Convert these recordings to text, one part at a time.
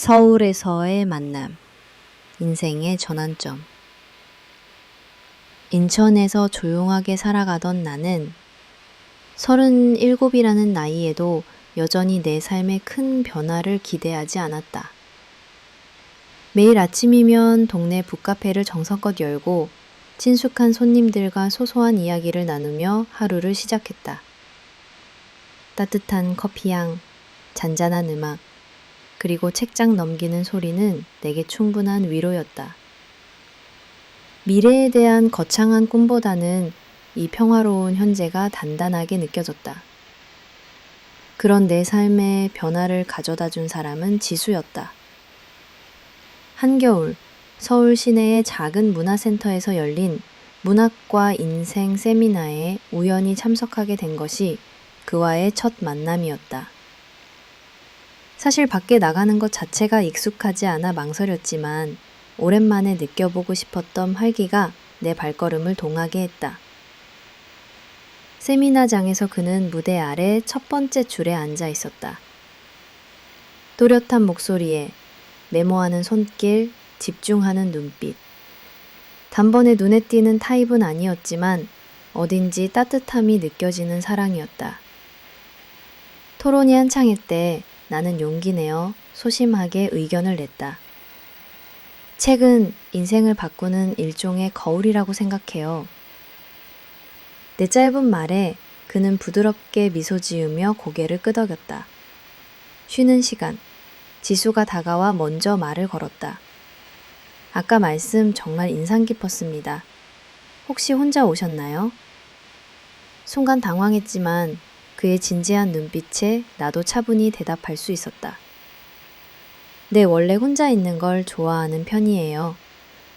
서울에서의 만남, 인생의 전환점. 인천에서 조용하게 살아가던 나는 37이라는 나이에도 여전히 내 삶에 큰 변화를 기대하지 않았다. 매일 아침이면 동네 북카페를 정성껏 열고 친숙한 손님들과 소소한 이야기를 나누며 하루를 시작했다. 따뜻한 커피향, 잔잔한 음악, 그리고 책장 넘기는 소리는 내게 충분한 위로였다. 미래에 대한 거창한 꿈보다는 이 평화로운 현재가 단단하게 느껴졌다. 그런 내 삶에 변화를 가져다 준 사람은 지수였다. 한겨울, 서울 시내의 작은 문화센터에서 열린 문학과 인생 세미나에 우연히 참석하게 된 것이 그와의 첫 만남이었다. 사실 밖에 나가는 것 자체가 익숙하지 않아 망설였지만 오랜만에 느껴보고 싶었던 활기가 내 발걸음을 동하게 했다. 세미나장에서 그는 무대 아래 첫 번째 줄에 앉아 있었다. 또렷한 목소리에 메모하는 손길, 집중하는 눈빛. 단번에 눈에 띄는 타입은 아니었지만 어딘지 따뜻함이 느껴지는 사랑이었다. 토론이 한창일 때 나는 용기 내어 소심하게 의견을 냈다. 책은 인생을 바꾸는 일종의 거울이라고 생각해요. 내 짧은 말에 그는 부드럽게 미소 지으며 고개를 끄덕였다. 쉬는 시간, 지수가 다가와 먼저 말을 걸었다. 아까 말씀 정말 인상 깊었습니다. 혹시 혼자 오셨나요? 순간 당황했지만 그의 진지한 눈빛에 나도 차분히 대답할 수 있었다. 네, 원래 혼자 있는 걸 좋아하는 편이에요.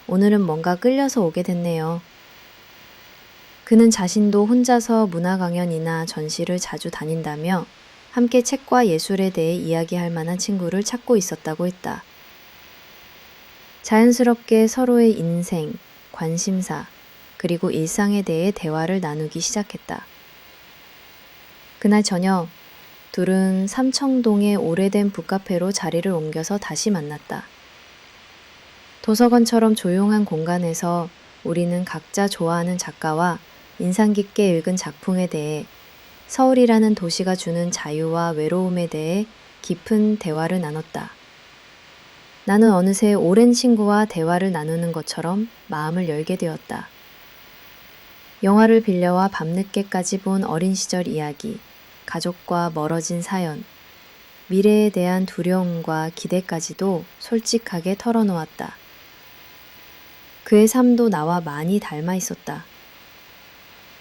오늘은 뭔가 끌려서 오게 됐네요. 그는 자신도 혼자서 문화 강연이나 전시를 자주 다닌다며 함께 책과 예술에 대해 이야기할 만한 친구를 찾고 있었다고 했다. 자연스럽게 서로의 인생, 관심사, 그리고 일상에 대해 대화를 나누기 시작했다. 그날 저녁, 둘은 삼청동의 오래된 북카페로 자리를 옮겨서 다시 만났다. 도서관처럼 조용한 공간에서 우리는 각자 좋아하는 작가와 인상 깊게 읽은 작품에 대해, 서울이라는 도시가 주는 자유와 외로움에 대해 깊은 대화를 나눴다. 나는 어느새 오랜 친구와 대화를 나누는 것처럼 마음을 열게 되었다. 영화를 빌려와 밤늦게까지 본 어린 시절 이야기, 가족과 멀어진 사연, 미래에 대한 두려움과 기대까지도 솔직하게 털어놓았다. 그의 삶도 나와 많이 닮아 있었다.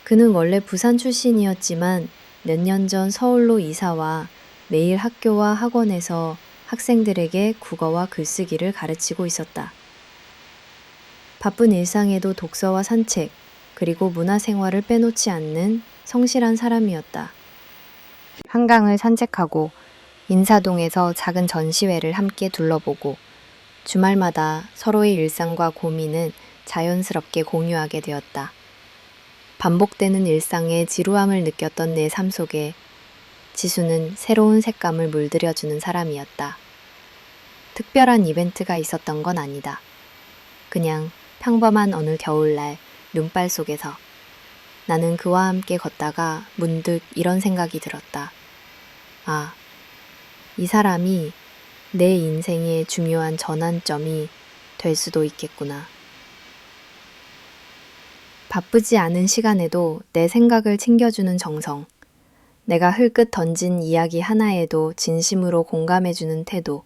그는 원래 부산 출신이었지만 몇 년 전 서울로 이사와 매일 학교와 학원에서 학생들에게 국어와 글쓰기를 가르치고 있었다. 바쁜 일상에도 독서와 산책, 그리고 문화생활을 빼놓지 않는 성실한 사람이었다. 한강을 산책하고 인사동에서 작은 전시회를 함께 둘러보고 주말마다 서로의 일상과 고민은 자연스럽게 공유하게 되었다. 반복되는 일상의 지루함을 느꼈던 내 삶 속에 지수는 새로운 색감을 물들여주는 사람이었다. 특별한 이벤트가 있었던 건 아니다. 그냥 평범한 어느 겨울날 눈발 속에서 나는 그와 함께 걷다가 문득 이런 생각이 들었다. 아, 이 사람이 내 인생의 중요한 전환점이 될 수도 있겠구나. 바쁘지 않은 시간에도 내 생각을 챙겨주는 정성, 내가 흘끗 던진 이야기 하나에도 진심으로 공감해주는 태도,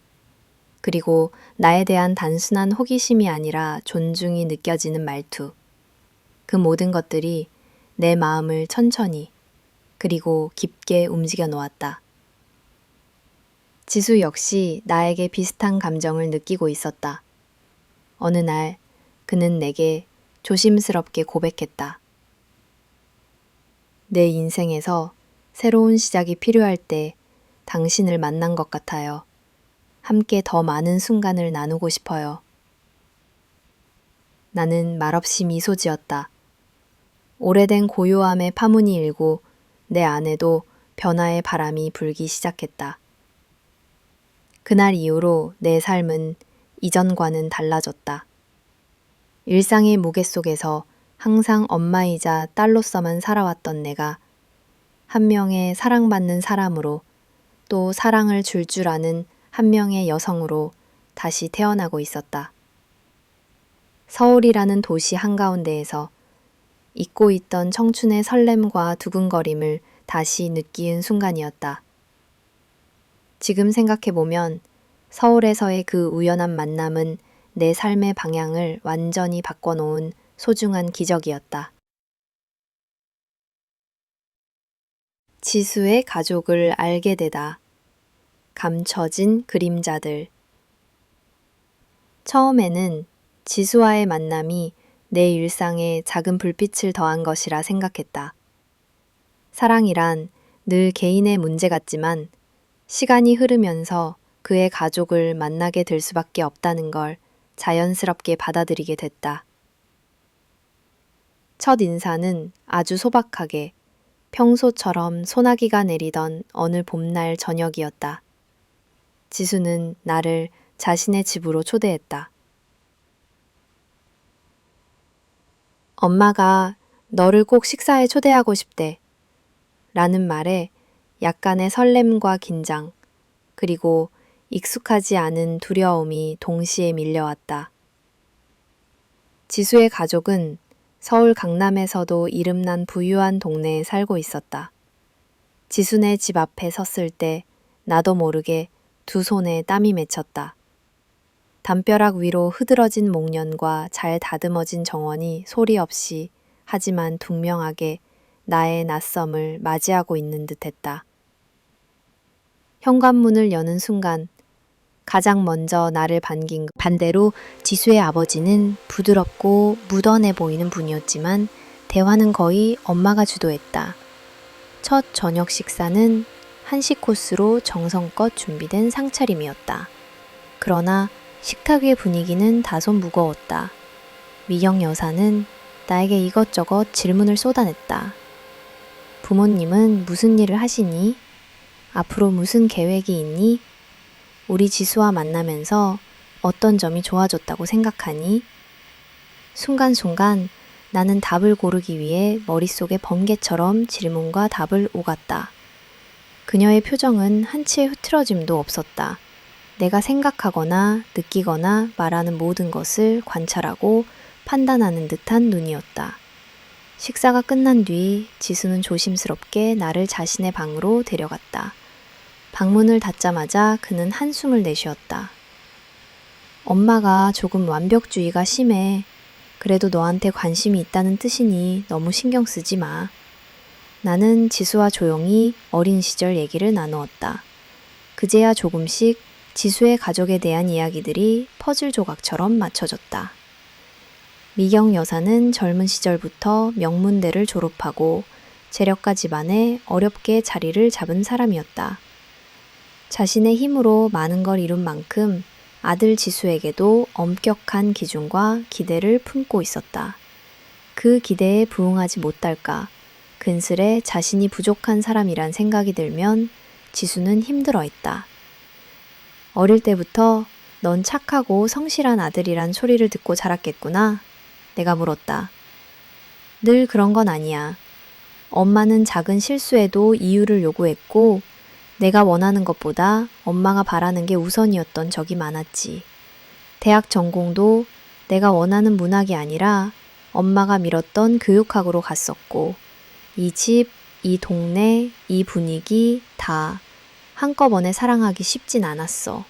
그리고 나에 대한 단순한 호기심이 아니라 존중이 느껴지는 말투, 그 모든 것들이 내 마음을 천천히 그리고 깊게 움직여 놓았다. 지수 역시 나에게 비슷한 감정을 느끼고 있었다. 어느 날 그는 내게 조심스럽게 고백했다. 내 인생에서 새로운 시작이 필요할 때 당신을 만난 것 같아요. 함께 더 많은 순간을 나누고 싶어요. 나는 말없이 미소 지었다. 오래된 고요함의 파문이 일고 내 안에도 변화의 바람이 불기 시작했다. 그날 이후로 내 삶은 이전과는 달라졌다. 일상의 무게 속에서 항상 엄마이자 딸로서만 살아왔던 내가 한 명의 사랑받는 사람으로 또 사랑을 줄 아는 한 명의 여성으로 다시 태어나고 있었다. 서울이라는 도시 한가운데에서 잊고 있던 청춘의 설렘과 두근거림을 다시 느끼는 순간이었다. 지금 생각해보면 서울에서의 그 우연한 만남은 내 삶의 방향을 완전히 바꿔놓은 소중한 기적이었다. 지수의 가족을 알게 되다. 감춰진 그림자들. 처음에는 지수와의 만남이 내 일상에 작은 불빛을 더한 것이라 생각했다. 사랑이란 늘 개인의 문제 같지만 시간이 흐르면서 그의 가족을 만나게 될 수밖에 없다는 걸 자연스럽게 받아들이게 됐다. 첫 인사는 아주 소박하게 평소처럼 소나기가 내리던 어느 봄날 저녁이었다. 지수는 나를 자신의 집으로 초대했다. 엄마가 너를 꼭 식사에 초대하고 싶대. 라는 말에 약간의 설렘과 긴장, 그리고 익숙하지 않은 두려움이 동시에 밀려왔다. 지수의 가족은 서울 강남에서도 이름난 부유한 동네에 살고 있었다. 지수네 집 앞에 섰을 때 나도 모르게 두 손에 땀이 맺혔다. 담벼락 위로 흐드러진 목련과 잘 다듬어진 정원이 소리 없이 하지만 분명하게 나의 낯섦을 맞이하고 있는 듯했다. 현관문을 여는 순간 가장 먼저 나를 반긴 반대로 지수의 아버지는 부드럽고 무던해 보이는 분이었지만 대화는 거의 엄마가 주도했다. 첫 저녁 식사는 한식 코스로 정성껏 준비된 상차림이었다. 그러나 식탁 위의 분위기는 다소 무거웠다. 미경 여사는 나에게 이것저것 질문을 쏟아냈다. 부모님은 무슨 일을 하시니? 앞으로 무슨 계획이 있니? 우리 지수와 만나면서 어떤 점이 좋아졌다고 생각하니? 순간순간 나는 답을 고르기 위해 머릿속에 번개처럼 질문과 답을 오갔다. 그녀의 표정은 한치의 흐트러짐도 없었다. 내가 생각하거나 느끼거나 말하는 모든 것을 관찰하고 판단하는 듯한 눈이었다. 식사가 끝난 뒤 지수는 조심스럽게 나를 자신의 방으로 데려갔다. 방문을 닫자마자 그는 한숨을 내쉬었다. 엄마가 조금 완벽주의가 심해. 그래도 너한테 관심이 있다는 뜻이니 너무 신경 쓰지 마. 나는 지수와 조용히 어린 시절 얘기를 나누었다. 그제야 조금씩 지수의 가족에 대한 이야기들이 퍼즐 조각처럼 맞춰졌다. 미경 여사는 젊은 시절부터 명문대를 졸업하고 재력가 집안에 어렵게 자리를 잡은 사람이었다. 자신의 힘으로 많은 걸 이룬 만큼 아들 지수에게도 엄격한 기준과 기대를 품고 있었다. 그 기대에 부응하지 못할까, 근슬에 자신이 부족한 사람이란 생각이 들면 지수는 힘들어했다. 어릴 때부터 넌 착하고 성실한 아들이란 소리를 듣고 자랐겠구나. 내가 물었다. 늘 그런 건 아니야. 엄마는 작은 실수에도 이유를 요구했고 내가 원하는 것보다 엄마가 바라는 게 우선이었던 적이 많았지. 대학 전공도 내가 원하는 문학이 아니라 엄마가 밀었던 교육학으로 갔었고 이 집, 이 동네, 이 분위기 다 한꺼번에 사랑하기 쉽진 않았어.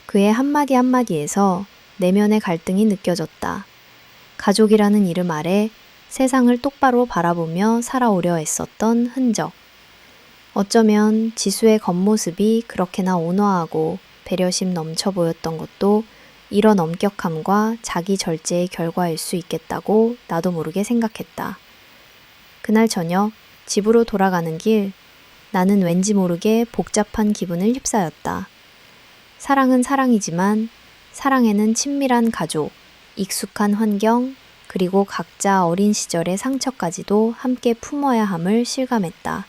그의 한마디 한마디에서 내면의 갈등이 느껴졌다. 가족이라는 이름 아래 세상을 똑바로 바라보며 살아오려 했었던 흔적. 어쩌면 지수의 겉모습이 그렇게나 온화하고 배려심 넘쳐 보였던 것도 이런 엄격함과 자기 절제의 결과일 수 있겠다고 나도 모르게 생각했다. 그날 저녁 집으로 돌아가는 길 나는 왠지 모르게 복잡한 기분을 휩싸였다. 사랑은 사랑이지만 사랑에는 친밀한 가족, 익숙한 환경, 그리고 각자 어린 시절의 상처까지도 함께 품어야 함을 실감했다.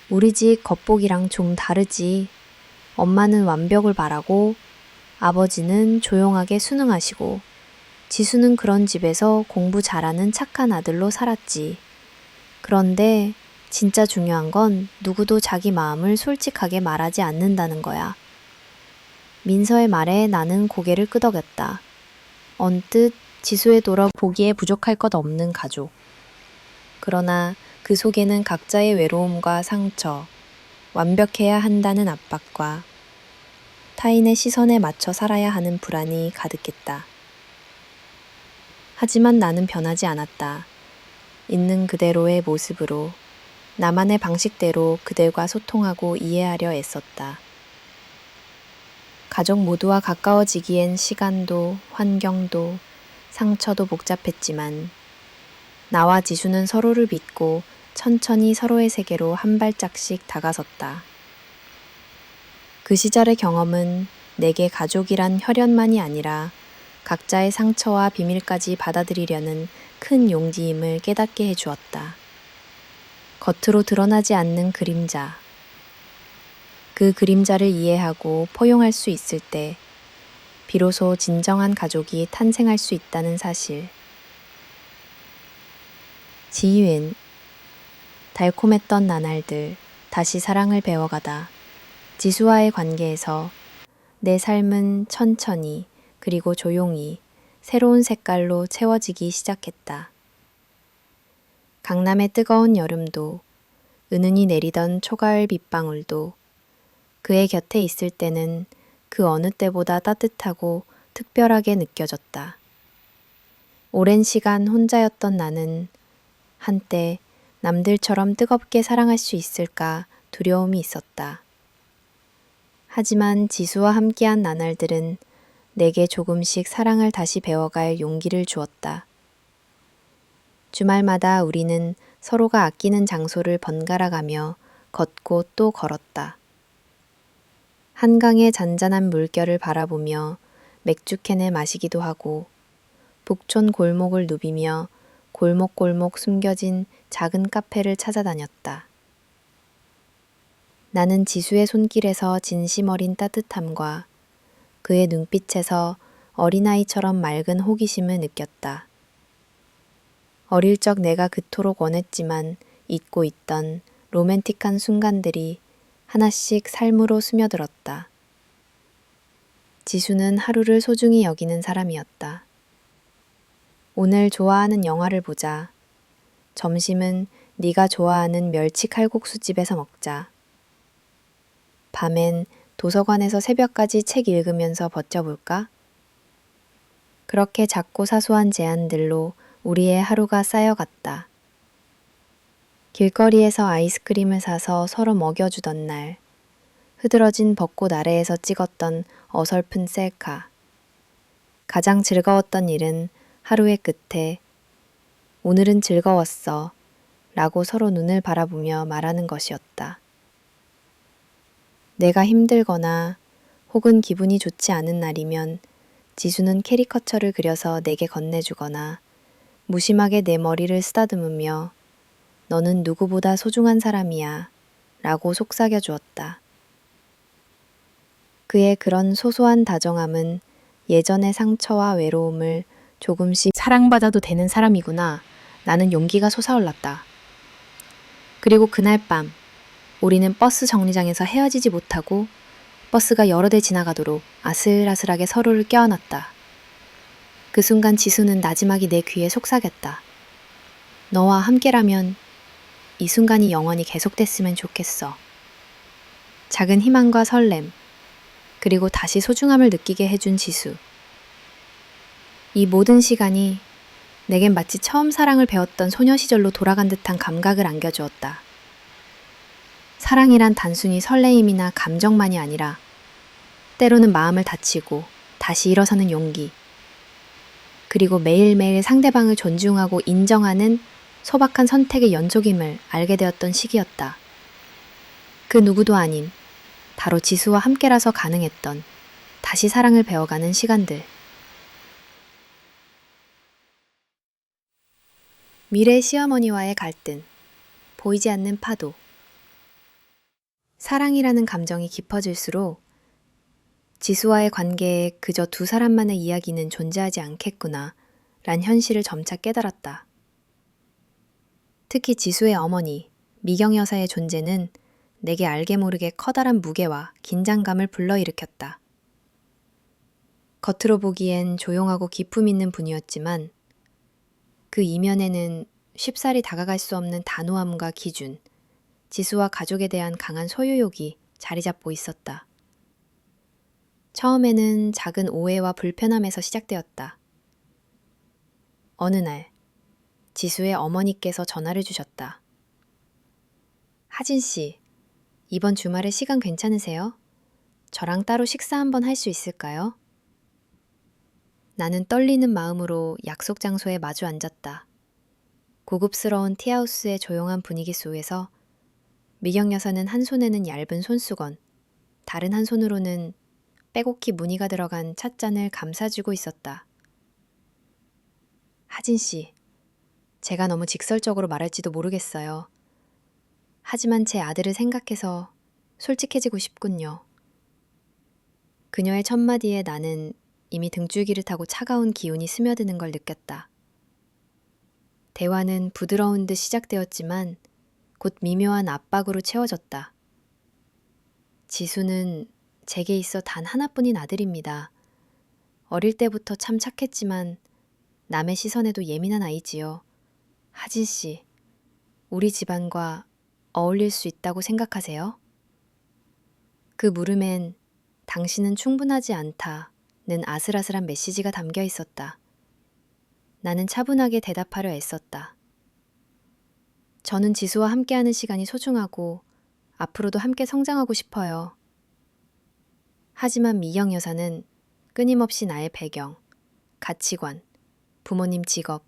우리 집 겉보기랑 좀 다르지. 엄마는 완벽을 바라고 아버지는 조용하게 수능하시고 지수는 그런 집에서 공부 잘하는 착한 아들로 살았지. 그런데 진짜 중요한 건 누구도 자기 마음을 솔직하게 말하지 않는다는 거야. 민서의 말에 나는 고개를 끄덕였다. 언뜻 지수에 돌아보기에 부족할 것 없는 가족. 그러나 그 속에는 각자의 외로움과 상처, 완벽해야 한다는 압박과 타인의 시선에 맞춰 살아야 하는 불안이 가득했다. 하지만 나는 변하지 않았다. 있는 그대로의 모습으로 나만의 방식대로 그들과 소통하고 이해하려 애썼다. 가족 모두와 가까워지기엔 시간도 환경도 상처도 복잡했지만 나와 지수는 서로를 믿고 천천히 서로의 세계로 한 발짝씩 다가섰다. 그 시절의 경험은 내게 가족이란 혈연만이 아니라 각자의 상처와 비밀까지 받아들이려는 큰 용기임을 깨닫게 해주었다. 겉으로 드러나지 않는 그림자. 그 그림자를 이해하고 포용할 수 있을 때 비로소 진정한 가족이 탄생할 수 있다는 사실. 지유인. 달콤했던 나날들, 다시 사랑을 배워가다. 지수와의 관계에서 내 삶은 천천히 그리고 조용히 새로운 색깔로 채워지기 시작했다. 강남의 뜨거운 여름도, 은은히 내리던 초가을 빗방울도 그의 곁에 있을 때는 그 어느 때보다 따뜻하고 특별하게 느껴졌다. 오랜 시간 혼자였던 나는 한때 남들처럼 뜨겁게 사랑할 수 있을까 두려움이 있었다. 하지만 지수와 함께한 나날들은 내게 조금씩 사랑을 다시 배워갈 용기를 주었다. 주말마다 우리는 서로가 아끼는 장소를 번갈아 가며 걷고 또 걸었다. 한강의 잔잔한 물결을 바라보며 맥주캔을 마시기도 하고 북촌 골목을 누비며 골목골목 숨겨진 작은 카페를 찾아다녔다. 나는 지수의 손길에서 진심 어린 따뜻함과 그의 눈빛에서 어린아이처럼 맑은 호기심을 느꼈다. 어릴 적 내가 그토록 원했지만 잊고 있던 로맨틱한 순간들이 하나씩 삶으로 스며들었다. 지수는 하루를 소중히 여기는 사람이었다. 오늘 좋아하는 영화를 보자. 점심은 네가 좋아하는 멸치 칼국수집에서 먹자. 밤엔 도서관에서 새벽까지 책 읽으면서 버텨볼까? 그렇게 작고 사소한 제안들로 우리의 하루가 쌓여갔다. 길거리에서 아이스크림을 사서 서로 먹여주던 날, 흐드러진 벚꽃 아래에서 찍었던 어설픈 셀카. 가장 즐거웠던 일은 하루의 끝에 오늘은 즐거웠어 라고 서로 눈을 바라보며 말하는 것이었다. 내가 힘들거나 혹은 기분이 좋지 않은 날이면 지수는 캐리커처를 그려서 내게 건네주거나 무심하게 내 머리를 쓰다듬으며 너는 누구보다 소중한 사람이야 라고 속삭여 주었다. 그의 그런 소소한 다정함은 예전의 상처와 외로움을 조금씩 사랑받아도 되는 사람이구나. 나는 용기가 솟아올랐다. 그리고 그날 밤 우리는 버스 정류장에서 헤어지지 못하고 버스가 여러 대 지나가도록 아슬아슬하게 서로를 껴안았다. 그 순간 지수는 나지막이 내 귀에 속삭였다. 너와 함께라면 이 순간이 영원히 계속됐으면 좋겠어. 작은 희망과 설렘, 그리고 다시 소중함을 느끼게 해준 지수. 이 모든 시간이 내겐 마치 처음 사랑을 배웠던 소녀 시절로 돌아간 듯한 감각을 안겨주었다. 사랑이란 단순히 설레임이나 감정만이 아니라 때로는 마음을 다치고 다시 일어서는 용기, 그리고 매일매일 상대방을 존중하고 인정하는 소박한 선택의 연속임을 알게 되었던 시기였다. 그 누구도 아닌 바로 지수와 함께라서 가능했던 다시 사랑을 배워가는 시간들. 미래 시어머니와의 갈등, 보이지 않는 파도. 사랑이라는 감정이 깊어질수록 지수와의 관계에 그저 두 사람만의 이야기는 존재하지 않겠구나, 란 현실을 점차 깨달았다. 특히 지수의 어머니, 미경 여사의 존재는 내게 알게 모르게 커다란 무게와 긴장감을 불러일으켰다. 겉으로 보기엔 조용하고 기품 있는 분이었지만 그 이면에는 쉽사리 다가갈 수 없는 단호함과 기준, 지수와 가족에 대한 강한 소유욕이 자리 잡고 있었다. 처음에는 작은 오해와 불편함에서 시작되었다. 어느 날, 지수의 어머니께서 전화를 주셨다. 하진 씨, 이번 주말에 시간 괜찮으세요? 저랑 따로 식사 한번 할 수 있을까요? 나는 떨리는 마음으로 약속 장소에 마주 앉았다. 고급스러운 티하우스의 조용한 분위기 속에서 미경 여사는 한 손에는 얇은 손수건, 다른 한 손으로는 빼곡히 무늬가 들어간 찻잔을 감싸쥐고 있었다. 하진 씨, 제가 너무 직설적으로 말할지도 모르겠어요. 하지만 제 아들을 생각해서 솔직해지고 싶군요. 그녀의 첫마디에 나는 이미 등줄기를 타고 차가운 기운이 스며드는 걸 느꼈다. 대화는 부드러운 듯 시작되었지만 곧 미묘한 압박으로 채워졌다. 지수는 제게 있어 단 하나뿐인 아들입니다. 어릴 때부터 참 착했지만 남의 시선에도 예민한 아이지요. 하진 씨, 우리 집안과 어울릴 수 있다고 생각하세요? 그 물음엔 당신은 충분하지 않다는 아슬아슬한 메시지가 담겨 있었다. 나는 차분하게 대답하려 애썼다. 저는 지수와 함께하는 시간이 소중하고 앞으로도 함께 성장하고 싶어요. 하지만 미경 여사는 끊임없이 나의 배경, 가치관, 부모님 직업,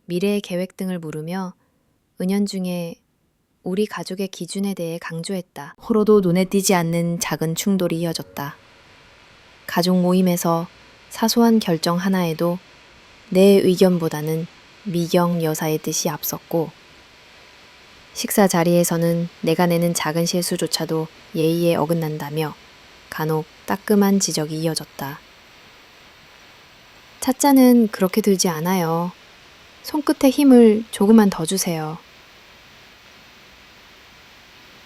미래의 계획 등을 물으며 은연중에 우리 가족의 기준에 대해 강조했다. 호로도 눈에 띄지 않는 작은 충돌이 이어졌다. 가족 모임에서 사소한 결정 하나에도 내 의견보다는 미경 여사의 뜻이 앞섰고, 식사 자리에서는 내가 내는 작은 실수조차도 예의에 어긋난다며 간혹 따끔한 지적이 이어졌다. 찻잔은 그렇게 들지 않아요. 손끝에 힘을 조금만 더 주세요.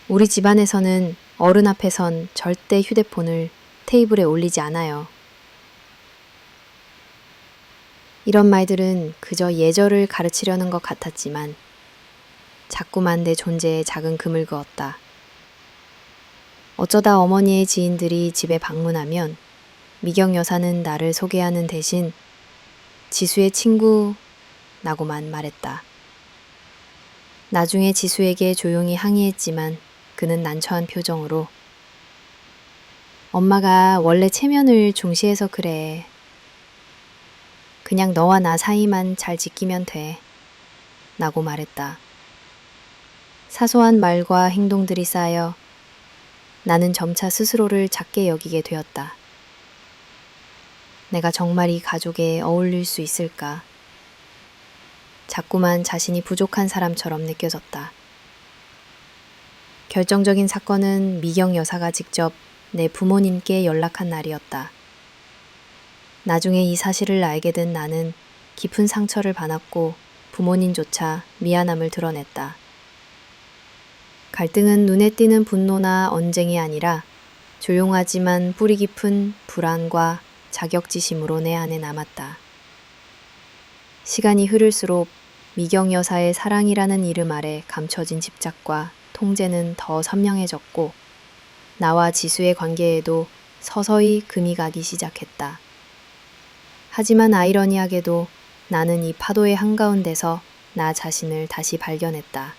우리 집안에서는 어른 앞에선 절대 휴대폰을 테이블에 올리지 않아요. 이런 말들은 그저 예절을 가르치려는 것 같았지만 자꾸만 내 존재에 작은 금을 그었다. 어쩌다 어머니의 지인들이 집에 방문하면 미경 여사는 나를 소개하는 대신 지수의 친구라고만 말했다. 나중에 지수에게 조용히 항의했지만 그는 난처한 표정으로 엄마가 원래 체면을 중시해서 그래. 그냥 너와 나 사이만 잘 지키면 돼. 라고 말했다. 사소한 말과 행동들이 쌓여 나는 점차 스스로를 작게 여기게 되었다. 내가 정말 이 가족에 어울릴 수 있을까? 자꾸만 자신이 부족한 사람처럼 느껴졌다. 결정적인 사건은 미경 여사가 직접 내 부모님께 연락한 날이었다. 나중에 이 사실을 알게 된 나는 깊은 상처를 받았고 부모님조차 미안함을 드러냈다. 갈등은 눈에 띄는 분노나 언쟁이 아니라 조용하지만 뿌리 깊은 불안과 자격지심으로 내 안에 남았다. 시간이 흐를수록 미경 여사의 사랑이라는 이름 아래 감춰진 집착과 통제는 더 선명해졌고 나와 지수의 관계에도 서서히 금이 가기 시작했다. 하지만 아이러니하게도 나는 이 파도의 한가운데서 나 자신을 다시 발견했다.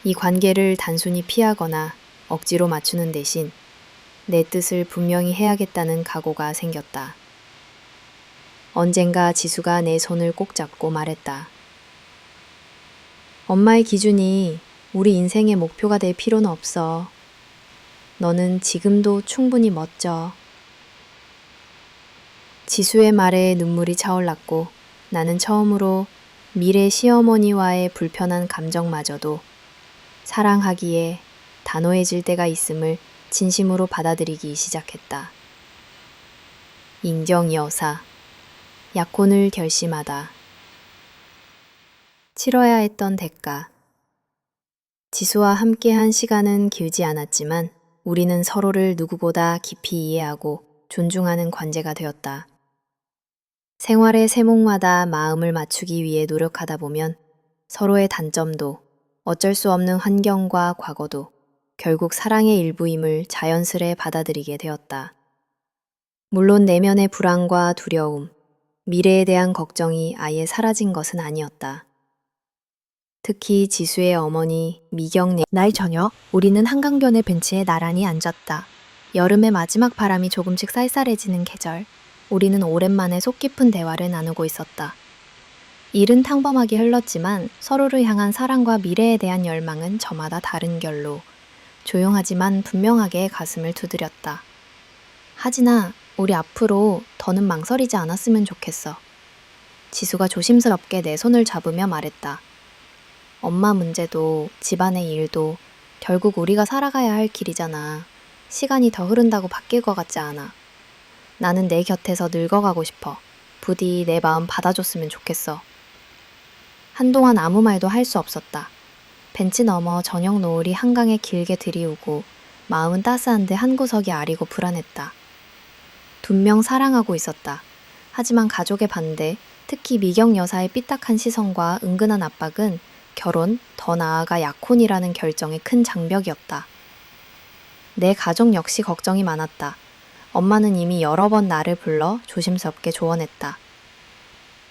이 관계를 단순히 피하거나 억지로 맞추는 대신 내 뜻을 분명히 해야겠다는 각오가 생겼다. 언젠가 지수가 내 손을 꼭 잡고 말했다. 엄마의 기준이 우리 인생의 목표가 될 필요는 없어. 너는 지금도 충분히 멋져. 지수의 말에 눈물이 차올랐고 나는 처음으로 미래 시어머니와의 불편한 감정마저도 사랑하기에 단호해질 때가 있음을 진심으로 받아들이기 시작했다. 민경 여사, 약혼을 결심하다. 치러야 했던 대가. 지수와 함께한 시간은 길지 않았지만 우리는 서로를 누구보다 깊이 이해하고 존중하는 관계가 되었다. 생활의 세목마다 마음을 맞추기 위해 노력하다 보면 서로의 단점도 어쩔 수 없는 환경과 과거도 결국 사랑의 일부임을 자연스레 받아들이게 되었다. 물론 내면의 불안과 두려움, 미래에 대한 걱정이 아예 사라진 것은 아니었다. 특히 지수의 어머니 미경네. 날 저녁 우리는 한강변의 벤치에 나란히 앉았다. 여름의 마지막 바람이 조금씩 쌀쌀해지는 계절. 우리는 오랜만에 속 깊은 대화를 나누고 있었다. 일은 평범하게 흘렀지만 서로를 향한 사랑과 미래에 대한 열망은 저마다 다른 결로 조용하지만 분명하게 가슴을 두드렸다. 하진아, 우리 앞으로 더는 망설이지 않았으면 좋겠어. 지수가 조심스럽게 내 손을 잡으며 말했다. 엄마 문제도 집안의 일도 결국 우리가 살아가야 할 길이잖아. 시간이 더 흐른다고 바뀔 것 같지 않아. 나는 내 곁에서 늙어가고 싶어. 부디 내 마음 받아줬으면 좋겠어. 한동안 아무 말도 할 수 없었다. 벤치 너머 저녁 노을이 한강에 길게 들이우고 마음은 따스한데 한 구석이 아리고 불안했다. 분명 사랑하고 있었다. 하지만 가족의 반대, 특히 미경 여사의 삐딱한 시선과 은근한 압박은 결혼, 더 나아가 약혼이라는 결정의 큰 장벽이었다. 내 가족 역시 걱정이 많았다. 엄마는 이미 여러 번 나를 불러 조심스럽게 조언했다.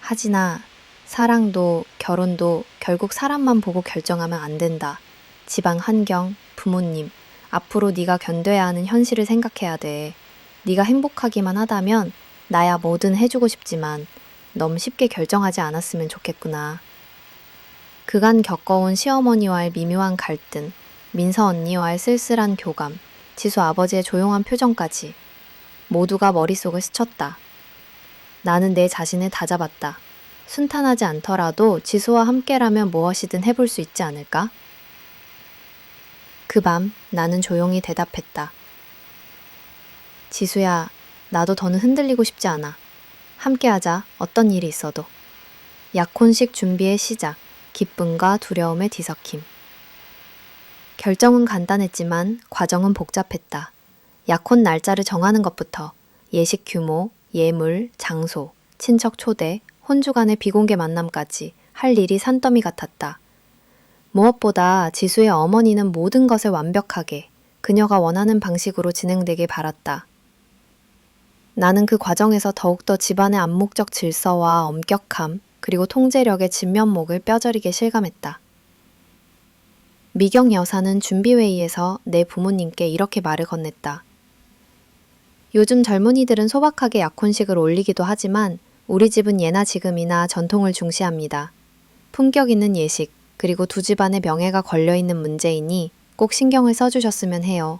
하진아, 사랑도 결혼도 결국 사람만 보고 결정하면 안 된다. 집안 환경, 부모님, 앞으로 네가 견뎌야 하는 현실을 생각해야 돼. 네가 행복하기만 하다면 나야 뭐든 해주고 싶지만 너무 쉽게 결정하지 않았으면 좋겠구나. 그간 겪어온 시어머니와의 미묘한 갈등, 민서 언니와의 쓸쓸한 교감, 지수 아버지의 조용한 표정까지 모두가 머릿속을 스쳤다. 나는 내 자신을 다잡았다. 순탄하지 않더라도 지수와 함께라면 무엇이든 해볼 수 있지 않을까? 그 밤 나는 조용히 대답했다. 지수야, 나도 더는 흔들리고 싶지 않아. 함께하자, 어떤 일이 있어도. 약혼식 준비의 시작, 기쁨과 두려움의 뒤섞임. 결정은 간단했지만 과정은 복잡했다. 약혼 날짜를 정하는 것부터 예식 규모, 예물, 장소, 친척 초대, 혼주 간의 비공개 만남까지 할 일이 산더미 같았다. 무엇보다 지수의 어머니는 모든 것을 완벽하게 그녀가 원하는 방식으로 진행되길 바랐다. 나는 그 과정에서 더욱더 집안의 암묵적 질서와 엄격함, 그리고 통제력의 진면목을 뼈저리게 실감했다. 미경 여사는 준비회의에서 내 부모님께 이렇게 말을 건넸다. 요즘 젊은이들은 소박하게 약혼식을 올리기도 하지만 우리 집은 예나 지금이나 전통을 중시합니다. 품격 있는 예식, 그리고 두 집안의 명예가 걸려있는 문제이니 꼭 신경을 써주셨으면 해요.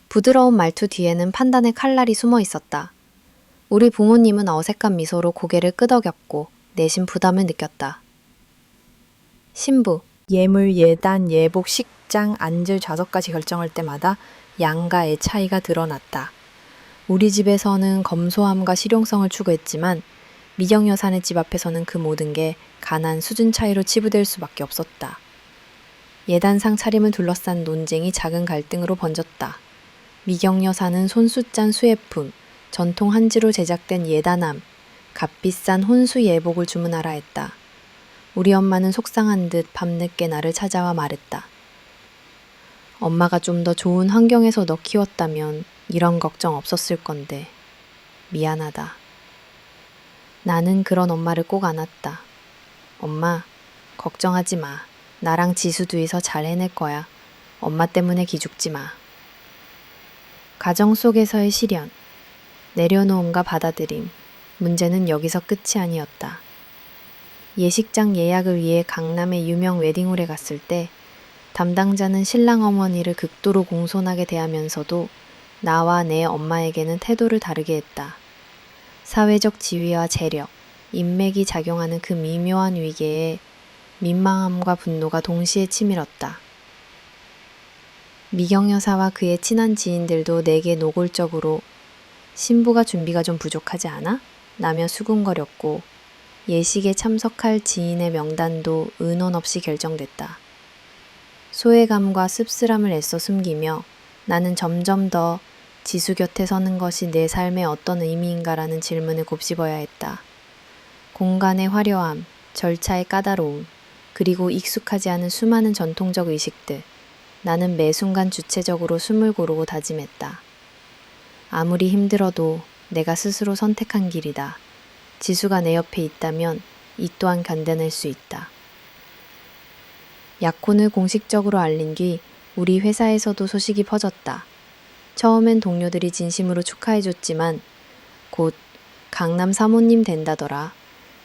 부드러운 말투 뒤에는 판단의 칼날이 숨어 있었다. 우리 부모님은 어색한 미소로 고개를 끄덕였고 내심 부담을 느꼈다. 신부, 예물, 예단, 예복, 식장, 앉을 좌석까지 결정할 때마다 양가의 차이가 드러났다. 우리 집에서는 검소함과 실용성을 추구했지만 미경 여사네 집 앞에서는 그 모든 게 가난 수준 차이로 치부될 수밖에 없었다. 예단상 차림을 둘러싼 논쟁이 작은 갈등으로 번졌다. 미경 여사는 손수짠 수혜품, 전통 한지로 제작된 예단함, 값비싼 혼수 예복을 주문하라 했다. 우리 엄마는 속상한 듯 밤늦게 나를 찾아와 말했다. 엄마가 좀 더 좋은 환경에서 너 키웠다면 이런 걱정 없었을 건데 미안하다. 나는 그런 엄마를 꼭 안았다. 엄마, 걱정하지 마. 나랑 지수 둘이서 잘 해낼 거야. 엄마 때문에 기죽지 마. 가정 속에서의 시련, 내려놓음과 받아들임, 문제는 여기서 끝이 아니었다. 예식장 예약을 위해 강남의 유명 웨딩홀에 갔을 때 담당자는 신랑 어머니를 극도로 공손하게 대하면서도 나와 내 엄마에게는 태도를 다르게 했다. 사회적 지위와 재력, 인맥이 작용하는 그 미묘한 위계에 민망함과 분노가 동시에 치밀었다. 미경 여사와 그의 친한 지인들도 내게 노골적으로 신부가 준비가 좀 부족하지 않아? 라며 수군거렸고 예식에 참석할 지인의 명단도 의논 없이 결정됐다. 소외감과 씁쓸함을 애써 숨기며 나는 점점 더 지수 곁에 서는 것이 내 삶에 어떤 의미인가라는 질문을 곱씹어야 했다. 공간의 화려함, 절차의 까다로움, 그리고 익숙하지 않은 수많은 전통적 의식들. 나는 매 순간 주체적으로 숨을 고르고 다짐했다. 아무리 힘들어도 내가 스스로 선택한 길이다. 지수가 내 옆에 있다면 이 또한 견뎌낼 수 있다. 약혼을 공식적으로 알린 뒤 우리 회사에서도 소식이 퍼졌다. 처음엔 동료들이 진심으로 축하해줬지만 곧 강남 사모님 된다더라.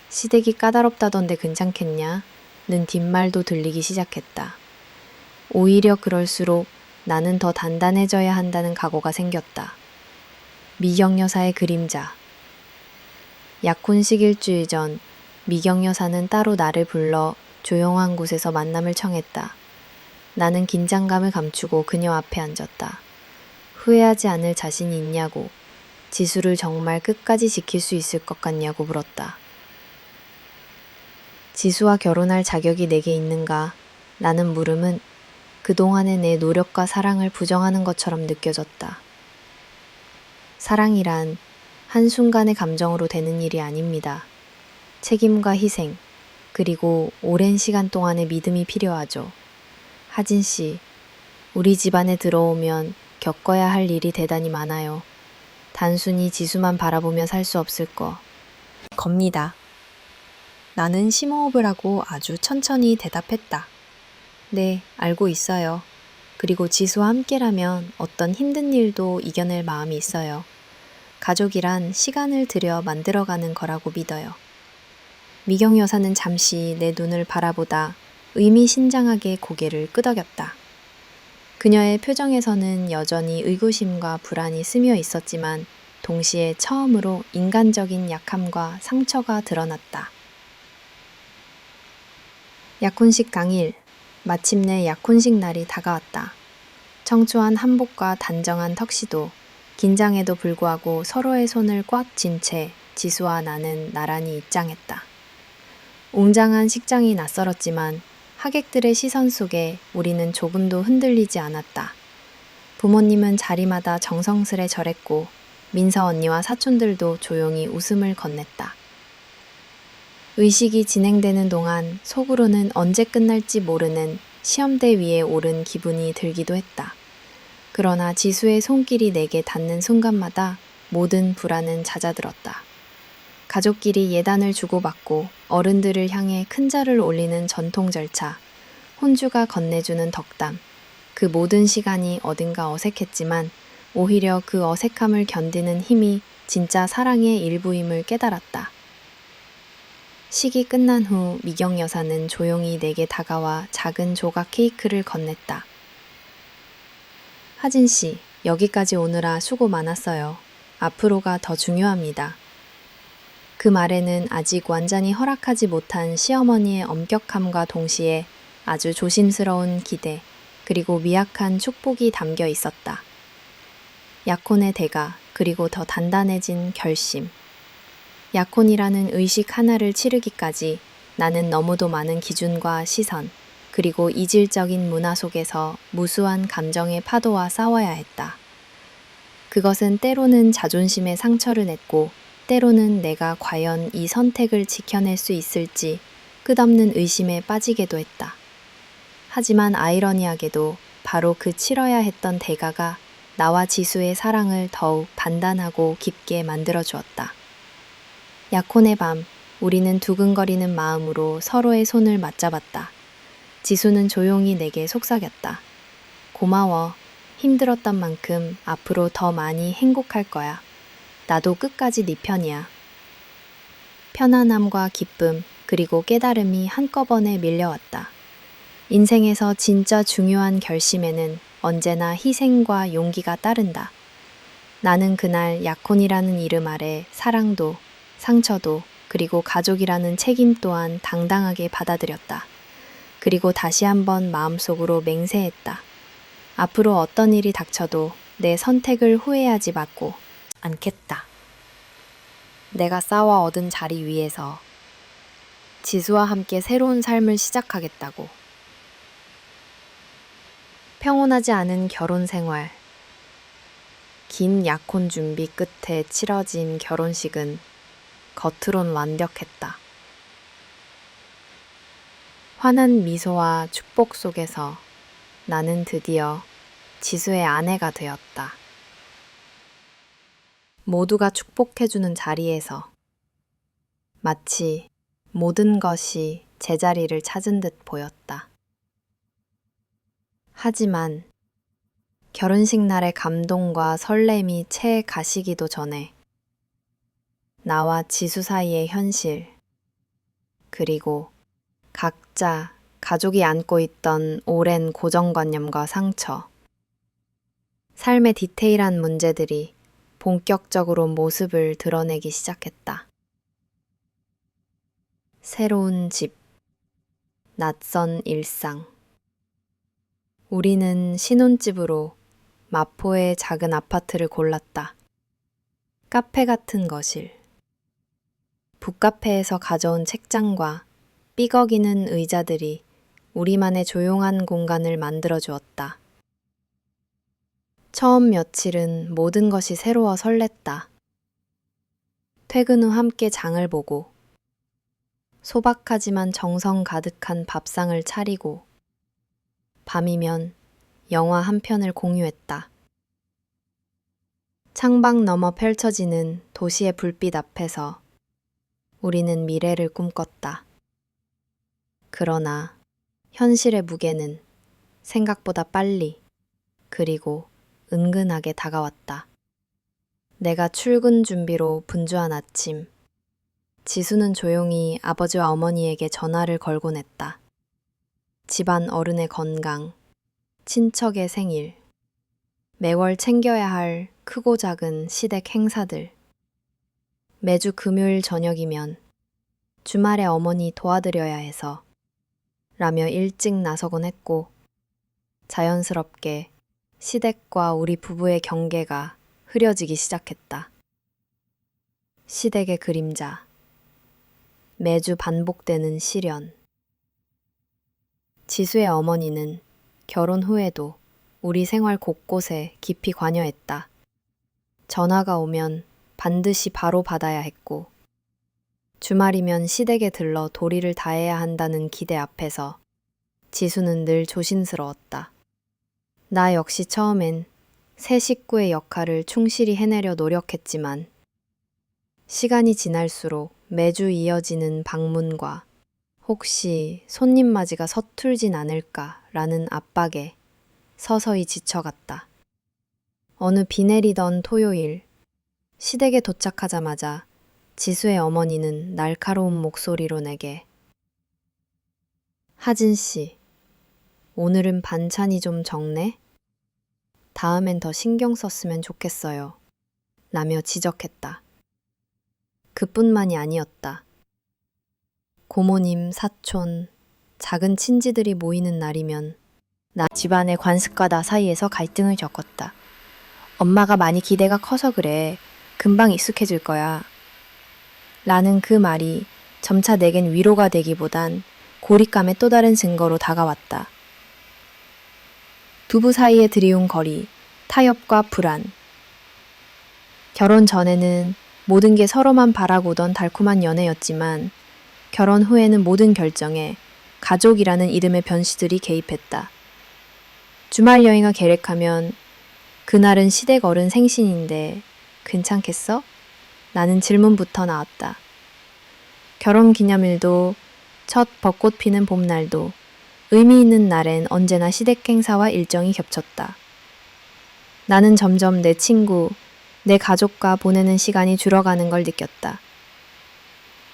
시댁이 까다롭다던데 괜찮겠냐? 는 뒷말도 들리기 시작했다. 오히려 그럴수록 나는 더 단단해져야 한다는 각오가 생겼다. 미경 여사의 그림자. 약혼식 일주일 전 미경 여사는 따로 나를 불러 조용한 곳에서 만남을 청했다. 나는 긴장감을 감추고 그녀 앞에 앉았다. 후회하지 않을 자신이 있냐고, 지수를 정말 끝까지 지킬 수 있을 것 같냐고 물었다. 지수와 결혼할 자격이 내게 있는가? 라는 물음은 그동안의 내 노력과 사랑을 부정하는 것처럼 느껴졌다. 사랑이란 한순간의 감정으로 되는 일이 아닙니다. 책임과 희생, 그리고 오랜 시간 동안의 믿음이 필요하죠. 하진 씨, 우리 집안에 들어오면 겪어야 할 일이 대단히 많아요. 단순히 지수만 바라보며 살 수 없을 겁니다. 나는 심호흡을 하고 아주 천천히 대답했다. 네, 알고 있어요. 그리고 지수와 함께라면 어떤 힘든 일도 이겨낼 마음이 있어요. 가족이란 시간을 들여 만들어가는 거라고 믿어요. 미경 여사는 잠시 내 눈을 바라보다 의미심장하게 고개를 끄덕였다. 그녀의 표정에서는 여전히 의구심과 불안이 스며 있었지만 동시에 처음으로 인간적인 약함과 상처가 드러났다. 약혼식 당일, 마침내 약혼식 날이 다가왔다. 청초한 한복과 단정한 턱시도, 긴장에도 불구하고 서로의 손을 꽉 쥔 채 지수와 나는 나란히 입장했다. 웅장한 식장이 낯설었지만 하객들의 시선 속에 우리는 조금도 흔들리지 않았다. 부모님은 자리마다 정성스레 절했고 민서 언니와 사촌들도 조용히 웃음을 건넸다. 의식이 진행되는 동안 속으로는 언제 끝날지 모르는 시험대 위에 오른 기분이 들기도 했다. 그러나 지수의 손길이 내게 닿는 순간마다 모든 불안은 잦아들었다. 가족끼리 예단을 주고받고 어른들을 향해 큰 절을 올리는 전통 절차, 혼주가 건네주는 덕담, 그 모든 시간이 어딘가 어색했지만 오히려 그 어색함을 견디는 힘이 진짜 사랑의 일부임을 깨달았다. 식이 끝난 후 미경 여사는 조용히 내게 다가와 작은 조각 케이크를 건넸다. 하진 씨, 여기까지 오느라 수고 많았어요. 앞으로가 더 중요합니다. 그 말에는 아직 완전히 허락하지 못한 시어머니의 엄격함과 동시에 아주 조심스러운 기대, 그리고 미약한 축복이 담겨 있었다. 약혼의 대가, 그리고 더 단단해진 결심. 약혼이라는 의식 하나를 치르기까지 나는 너무도 많은 기준과 시선, 그리고 이질적인 문화 속에서 무수한 감정의 파도와 싸워야 했다. 그것은 때로는 자존심에 상처를 냈고 때로는 내가 과연 이 선택을 지켜낼 수 있을지 끝없는 의심에 빠지게도 했다. 하지만 아이러니하게도 바로 그 치러야 했던 대가가 나와 지수의 사랑을 더욱 단단하고 깊게 만들어주었다. 약혼의 밤, 우리는 두근거리는 마음으로 서로의 손을 맞잡았다. 지수는 조용히 내게 속삭였다. 고마워. 힘들었던 만큼 앞으로 더 많이 행복할 거야. 나도 끝까지 네 편이야. 편안함과 기쁨, 그리고 깨달음이 한꺼번에 밀려왔다. 인생에서 진짜 중요한 결심에는 언제나 희생과 용기가 따른다. 나는 그날 약혼이라는 이름 아래 사랑도, 상처도, 그리고 가족이라는 책임 또한 당당하게 받아들였다. 그리고 다시 한번 마음속으로 맹세했다. 앞으로 어떤 일이 닥쳐도 내 선택을 후회하지 말고 않겠다. 내가 쌓아 얻은 자리 위에서 지수와 함께 새로운 삶을 시작하겠다고. 평온하지 않은 결혼 생활. 긴 약혼 준비 끝에 치러진 결혼식은 겉으론 완벽했다. 환한 미소와 축복 속에서 나는 드디어 지수의 아내가 되었다. 모두가 축복해주는 자리에서 마치 모든 것이 제자리를 찾은 듯 보였다. 하지만 결혼식 날의 감동과 설렘이 채 가시기도 전에 나와 지수 사이의 현실, 그리고 각자 가족이 안고 있던 오랜 고정관념과 상처, 삶의 디테일한 문제들이 본격적으로 모습을 드러내기 시작했다. 새로운 집, 낯선 일상. 우리는 신혼집으로 마포의 작은 아파트를 골랐다. 카페 같은 거실. 북카페에서 가져온 책장과 삐걱이는 의자들이 우리만의 조용한 공간을 만들어 주었다. 처음 며칠은 모든 것이 새로워 설렜다. 퇴근 후 함께 장을 보고 소박하지만 정성 가득한 밥상을 차리고 밤이면 영화 한 편을 공유했다. 창밖 너머 펼쳐지는 도시의 불빛 앞에서 우리는 미래를 꿈꿨다. 그러나 현실의 무게는 생각보다 빨리 그리고 은근하게 다가왔다. 내가 출근 준비로 분주한 아침, 지수는 조용히 아버지와 어머니에게 전화를 걸곤 했다. 집안 어른의 건강, 친척의 생일, 매월 챙겨야 할 크고 작은 시댁 행사들. 매주 금요일 저녁이면 주말에 어머니 도와드려야 해서 라며 일찍 나서곤 했고 자연스럽게 시댁과 우리 부부의 경계가 흐려지기 시작했다. 시댁의 그림자, 매주 반복되는 시련. 지수의 어머니는 결혼 후에도 우리 생활 곳곳에 깊이 관여했다. 전화가 오면 반드시 바로 받아야 했고 주말이면 시댁에 들러 도리를 다해야 한다는 기대 앞에서 지수는 늘 조심스러웠다. 나 역시 처음엔 새 식구의 역할을 충실히 해내려 노력했지만 시간이 지날수록 매주 이어지는 방문과 혹시 손님 맞이가 서툴진 않을까라는 압박에 서서히 지쳐갔다. 어느 비 내리던 토요일, 시댁에 도착하자마자 지수의 어머니는 날카로운 목소리로 내게 하진 씨, 오늘은 반찬이 좀 적네? 다음엔 더 신경 썼으면 좋겠어요. 라며 지적했다. 그뿐만이 아니었다. 고모님, 사촌, 작은 친지들이 모이는 날이면 나 집안의 관습과 나 사이에서 갈등을 겪었다. 엄마가 많이 기대가 커서 그래. 금방 익숙해질 거야. 라는 그 말이 점차 내겐 위로가 되기보단 고립감의 또 다른 증거로 다가왔다. 부부 사이에 드리운 거리, 타협과 불안. 결혼 전에는 모든 게 서로만 바라보던 달콤한 연애였지만 결혼 후에는 모든 결정에 가족이라는 이름의 변수들이 개입했다. 주말 여행을 계획하면 그날은 시댁 어른 생신인데 괜찮겠어? 라는 질문부터 나왔다. 결혼 기념일도 첫 벚꽃 피는 봄날도 의미 있는 날엔 언제나 시댁 행사와 일정이 겹쳤다. 나는 점점 내 친구, 내 가족과 보내는 시간이 줄어가는 걸 느꼈다.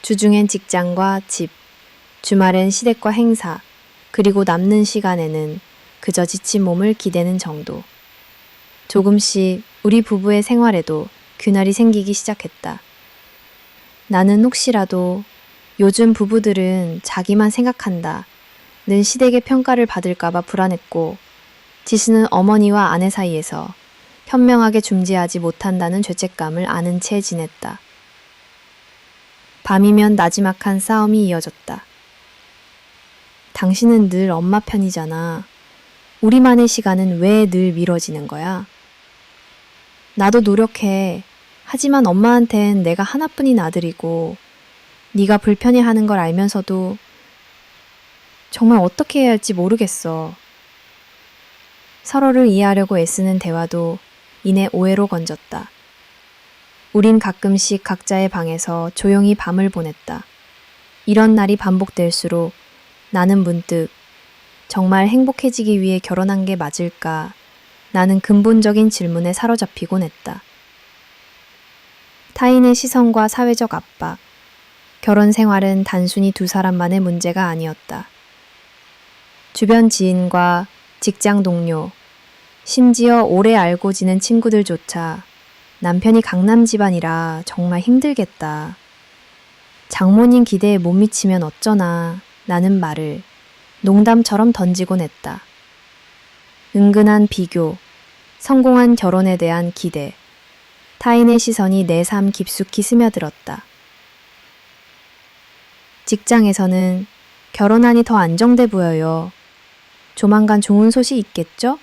주중엔 직장과 집, 주말엔 시댁과 행사, 그리고 남는 시간에는 그저 지친 몸을 기대는 정도. 조금씩 우리 부부의 생활에도 균열이 생기기 시작했다. 나는 혹시라도 요즘 부부들은 자기만 생각한다 는 시댁의 평가를 받을까봐 불안했고 지수는 어머니와 아내 사이에서 현명하게 중지하지 못한다는 죄책감을 아는 채 지냈다. 밤이면 나지막한 싸움이 이어졌다. 당신은 늘 엄마 편이잖아. 우리만의 시간은 왜 늘 미뤄지는 거야? 나도 노력해. 하지만 엄마한텐 내가 하나뿐인 아들이고 네가 불편해하는 걸 알면서도 정말 어떻게 해야 할지 모르겠어. 서로를 이해하려고 애쓰는 대화도 이내 오해로 번졌다. 우린 가끔씩 각자의 방에서 조용히 밤을 보냈다. 이런 날이 반복될수록 나는 문득 정말 행복해지기 위해 결혼한 게 맞을까? 나는 근본적인 질문에 사로잡히곤 했다. 타인의 시선과 사회적 압박, 결혼 생활은 단순히 두 사람만의 문제가 아니었다. 주변 지인과 직장 동료, 심지어 오래 알고 지낸 친구들조차 남편이 강남 집안이라 정말 힘들겠다. 장모님 기대에 못 미치면 어쩌나 라는 말을 농담처럼 던지곤 했다. 은근한 비교, 성공한 결혼에 대한 기대, 타인의 시선이 내 삶 깊숙이 스며들었다. 직장에서는 결혼하니 더 안정돼 보여요. 조만간 좋은 소식 있겠죠?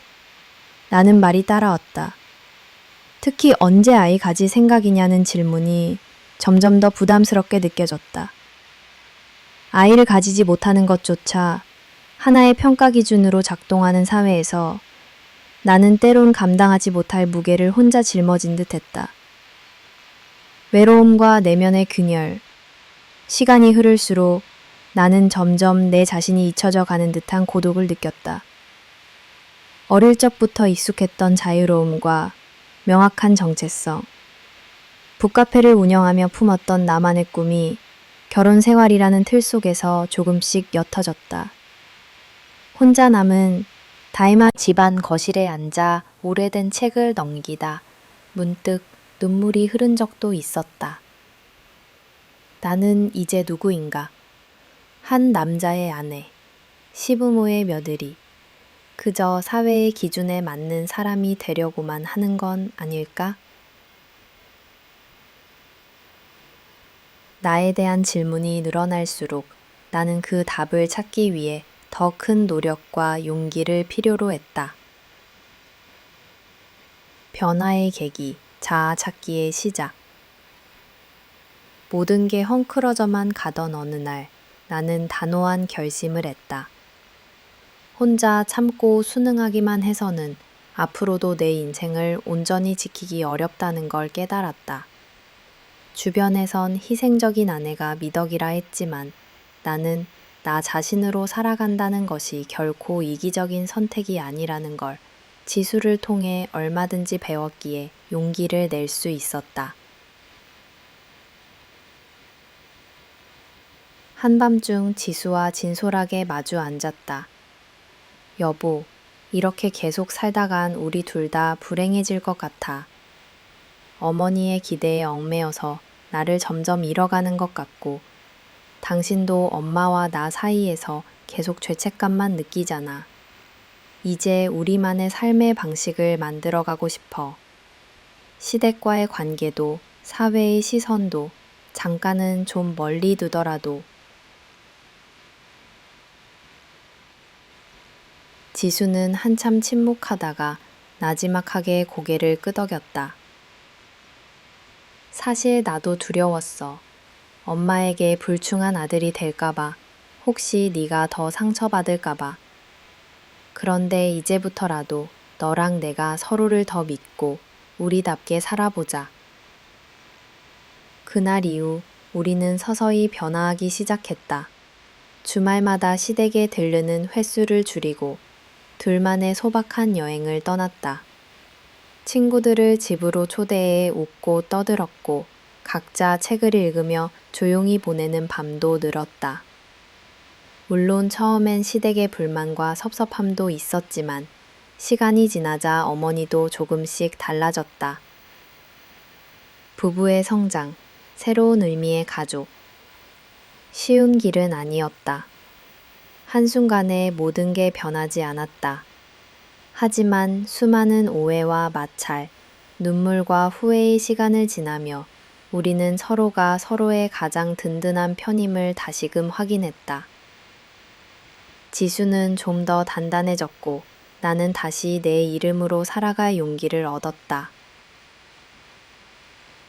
라는 말이 따라왔다. 특히 언제 아이 가질 생각이냐는 질문이 점점 더 부담스럽게 느껴졌다. 아이를 가지지 못하는 것조차 하나의 평가 기준으로 작동하는 사회에서 나는 때론 감당하지 못할 무게를 혼자 짊어진 듯 했다. 외로움과 내면의 균열, 시간이 흐를수록 나는 점점 내 자신이 잊혀져 가는 듯한 고독을 느꼈다. 어릴 적부터 익숙했던 자유로움과 명확한 정체성, 북카페를 운영하며 품었던 나만의 꿈이 결혼 생활이라는 틀 속에서 조금씩 옅어졌다. 혼자 남은 다이마 집안 거실에 앉아 오래된 책을 넘기다 문득 눈물이 흐른 적도 있었다. 나는 이제 누구인가? 한 남자의 아내, 시부모의 며느리, 그저 사회의 기준에 맞는 사람이 되려고만 하는 건 아닐까? 나에 대한 질문이 늘어날수록 나는 그 답을 찾기 위해 더 큰 노력과 용기를 필요로 했다. 변화의 계기, 자아 찾기의 시작. 모든 게 헝클어져만 가던 어느 날 나는 단호한 결심을 했다. 혼자 참고 순응하기만 해서는 앞으로도 내 인생을 온전히 지키기 어렵다는 걸 깨달았다. 주변에선 희생적인 아내가 미덕이라 했지만 나는 나 자신으로 살아간다는 것이 결코 이기적인 선택이 아니라는 걸 지수를 통해 얼마든지 배웠기에 용기를 낼 수 있었다. 한밤중 지수와 진솔하게 마주 앉았다. 여보, 이렇게 계속 살다간 우리 둘 다 불행해질 것 같아. 어머니의 기대에 얽매여서 나를 점점 잃어가는 것 같고, 당신도 엄마와 나 사이에서 계속 죄책감만 느끼잖아. 이제 우리만의 삶의 방식을 만들어가고 싶어. 시댁과의 관계도, 사회의 시선도, 잠깐은 좀 멀리 두더라도. 지수는 한참 침묵하다가 나지막하게 고개를 끄덕였다. 사실 나도 두려웠어. 엄마에게 불충한 아들이 될까봐, 혹시 네가 더 상처받을까봐. 그런데 이제부터라도 너랑 내가 서로를 더 믿고 우리답게 살아보자. 그날 이후 우리는 서서히 변화하기 시작했다. 주말마다 시댁에 들르는 횟수를 줄이고 둘만의 소박한 여행을 떠났다. 친구들을 집으로 초대해 웃고 떠들었고 각자 책을 읽으며 조용히 보내는 밤도 늘었다. 물론 처음엔 시댁의 불만과 섭섭함도 있었지만 시간이 지나자 어머니도 조금씩 달라졌다. 부부의 성장, 새로운 의미의 가족. 쉬운 길은 아니었다. 한순간에 모든 게 변하지 않았다. 하지만 수많은 오해와 마찰, 눈물과 후회의 시간을 지나며 우리는 서로가 서로의 가장 든든한 편임을 다시금 확인했다. 지수는 좀 더 단단해졌고 나는 다시 내 이름으로 살아갈 용기를 얻었다.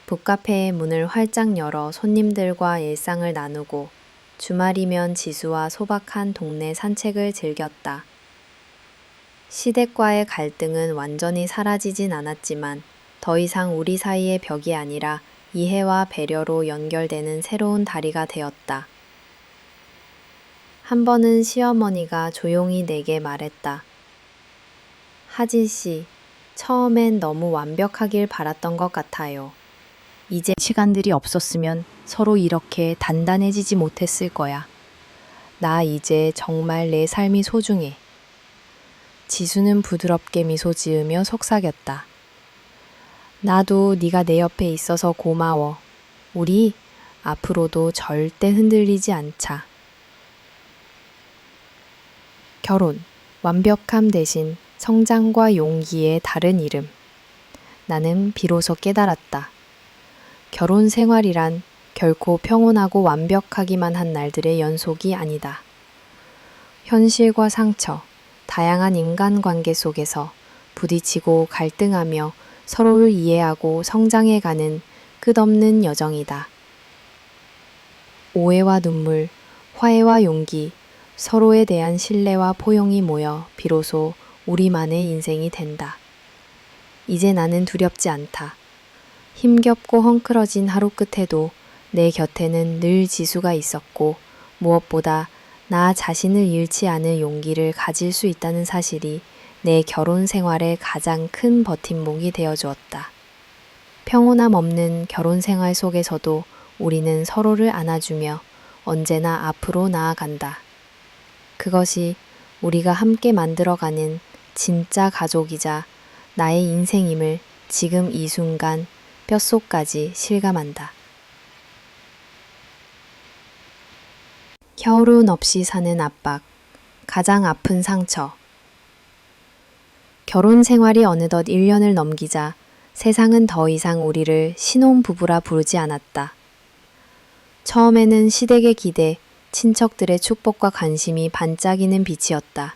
북카페의 문을 활짝 열어 손님들과 일상을 나누고 주말이면 지수와 소박한 동네 산책을 즐겼다. 시댁과의 갈등은 완전히 사라지진 않았지만 더 이상 우리 사이의 벽이 아니라 이해와 배려로 연결되는 새로운 다리가 되었다. 한 번은 시어머니가 조용히 내게 말했다. 하진 씨, 처음엔 너무 완벽하길 바랐던 것 같아요. 이제 시간들이 없었으면 서로 이렇게 단단해지지 못했을 거야. 나 이제 정말 내 삶이 소중해. 지수는 부드럽게 미소 지으며 속삭였다. 나도 네가 내 옆에 있어서 고마워. 우리 앞으로도 절대 흔들리지 않자. 결혼, 완벽함 대신 성장과 용기의 다른 이름. 나는 비로소 깨달았다. 결혼 생활이란 결코 평온하고 완벽하기만 한 날들의 연속이 아니다. 현실과 상처, 다양한 인간관계 속에서 부딪히고 갈등하며 서로를 이해하고 성장해가는 끝없는 여정이다. 오해와 눈물, 화해와 용기, 서로에 대한 신뢰와 포용이 모여 비로소 우리만의 인생이 된다. 이제 나는 두렵지 않다. 힘겹고 헝클어진 하루 끝에도 내 곁에는 늘 지수가 있었고 무엇보다 나 자신을 잃지 않을 용기를 가질 수 있다는 사실이 내 결혼 생활의 가장 큰 버팀목이 되어 주었다. 평온함 없는 결혼 생활 속에서도 우리는 서로를 안아주며 언제나 앞으로 나아간다. 그것이 우리가 함께 만들어가는 진짜 가족이자 나의 인생임을 지금 이 순간 뼛속까지 실감한다. 겨울운 없이 사는 압박, 가장 아픈 상처. 결혼 생활이 어느덧 1년을 넘기자 세상은 더 이상 우리를 신혼부부라 부르지 않았다. 처음에는 시댁의 기대, 친척들의 축복과 관심이 반짝이는 빛이었다.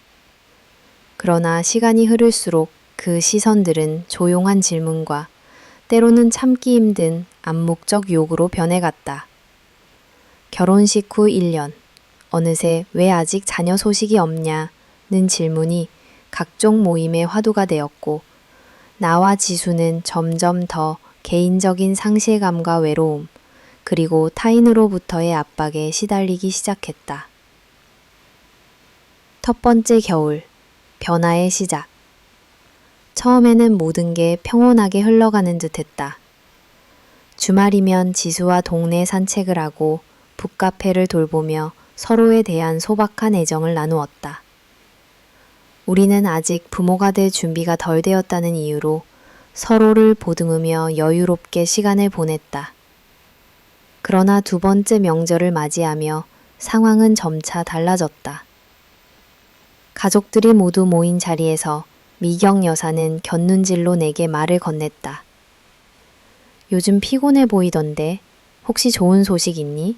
그러나 시간이 흐를수록 그 시선들은 조용한 질문과 때로는 참기 힘든 암묵적 욕으로 변해갔다. 결혼식 후 1년, 어느새 왜 아직 자녀 소식이 없냐는 질문이 각종 모임의 화두가 되었고 나와 지수는 점점 더 개인적인 상실감과 외로움, 그리고 타인으로부터의 압박에 시달리기 시작했다. 첫 번째 겨울, 변화의 시작. 처음에는 모든 게 평온하게 흘러가는 듯했다. 주말이면 지수와 동네 산책을 하고 북카페를 돌보며 서로에 대한 소박한 애정을 나누었다. 우리는 아직 부모가 될 준비가 덜 되었다는 이유로 서로를 보듬으며 여유롭게 시간을 보냈다. 그러나 두 번째 명절을 맞이하며 상황은 점차 달라졌다. 가족들이 모두 모인 자리에서 미경 여사는 곁눈질로 내게 말을 건넸다. 요즘 피곤해 보이던데 혹시 좋은 소식 있니?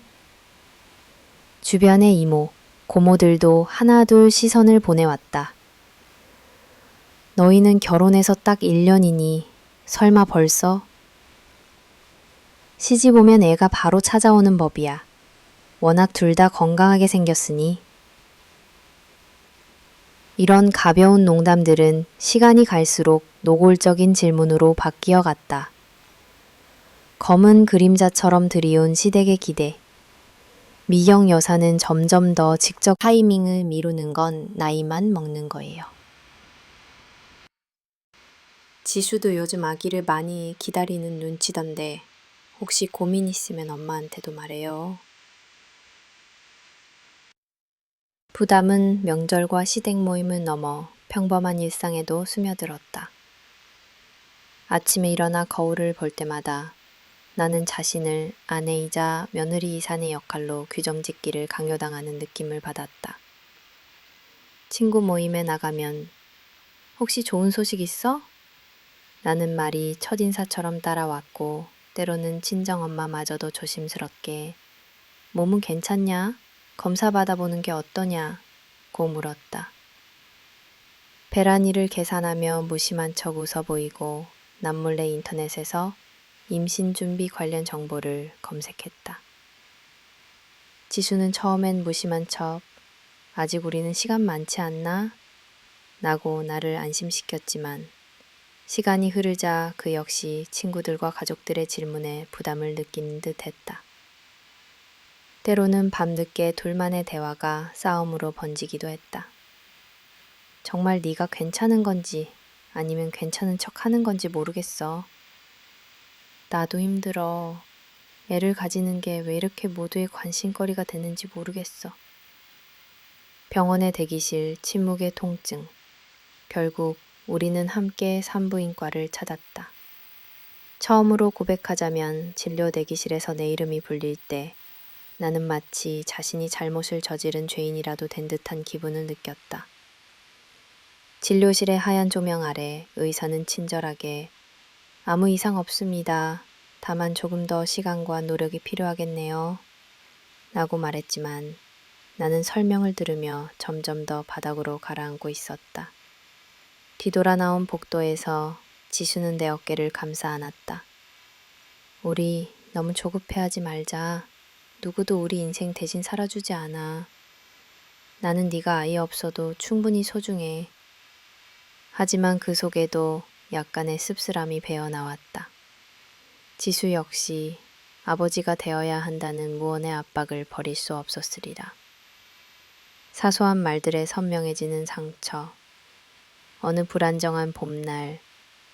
주변의 이모, 고모들도 하나둘 시선을 보내왔다. 너희는 결혼해서 딱 1년이니 설마 벌써? 시집 오면 애가 바로 찾아오는 법이야. 워낙 둘 다 건강하게 생겼으니. 이런 가벼운 농담들은 시간이 갈수록 노골적인 질문으로 바뀌어 갔다. 검은 그림자처럼 드리운 시댁의 기대. 미경 여사는 점점 더 직접 타이밍을 미루는 건 나이만 먹는 거예요. 지수도 요즘 아기를 많이 기다리는 눈치던데 혹시 고민 있으면 엄마한테도 말해요. 부담은 명절과 시댁 모임을 넘어 평범한 일상에도 스며들었다. 아침에 일어나 거울을 볼 때마다 나는 자신을 아내이자 며느리 이산의 역할로 규정짓기를 강요당하는 느낌을 받았다. 친구 모임에 나가면 혹시 좋은 소식 있어? 라는 말이 첫인사처럼 따라왔고 때로는 친정엄마마저도 조심스럽게 몸은 괜찮냐? 검사 받아보는 게 어떠냐? 고 물었다. 배란이를 계산하며 무심한 척 웃어 보이고 남몰래 인터넷에서 임신 준비 관련 정보를 검색했다. 지수는 처음엔 무심한 척 아직 우리는 시간 많지 않나? 라고 나를 안심시켰지만 시간이 흐르자 그 역시 친구들과 가족들의 질문에 부담을 느끼는 듯 했다. 때로는 밤늦게 둘만의 대화가 싸움으로 번지기도 했다. 정말 네가 괜찮은 건지 아니면 괜찮은 척 하는 건지 모르겠어. 나도 힘들어. 애를 가지는 게 왜 이렇게 모두의 관심거리가 되는지 모르겠어. 병원의 대기실, 침묵의 통증. 결국 우리는 함께 산부인과를 찾았다. 처음으로 고백하자면 진료 대기실에서 내 이름이 불릴 때 나는 마치 자신이 잘못을 저지른 죄인이라도 된 듯한 기분을 느꼈다. 진료실의 하얀 조명 아래 의사는 친절하게 아무 이상 없습니다. 다만 조금 더 시간과 노력이 필요하겠네요. 라고 말했지만 나는 설명을 들으며 점점 더 바닥으로 가라앉고 있었다. 뒤돌아 나온 복도에서 지수는 내 어깨를 감싸 안았다. 우리 너무 조급해하지 말자. 누구도 우리 인생 대신 살아주지 않아. 나는 네가 아이 없어도 충분히 소중해. 하지만 그 속에도 약간의 씁쓸함이 배어 나왔다. 지수 역시 아버지가 되어야 한다는 무언의 압박을 버릴 수 없었으리라. 사소한 말들에 선명해지는 상처. 어느 불안정한 봄날,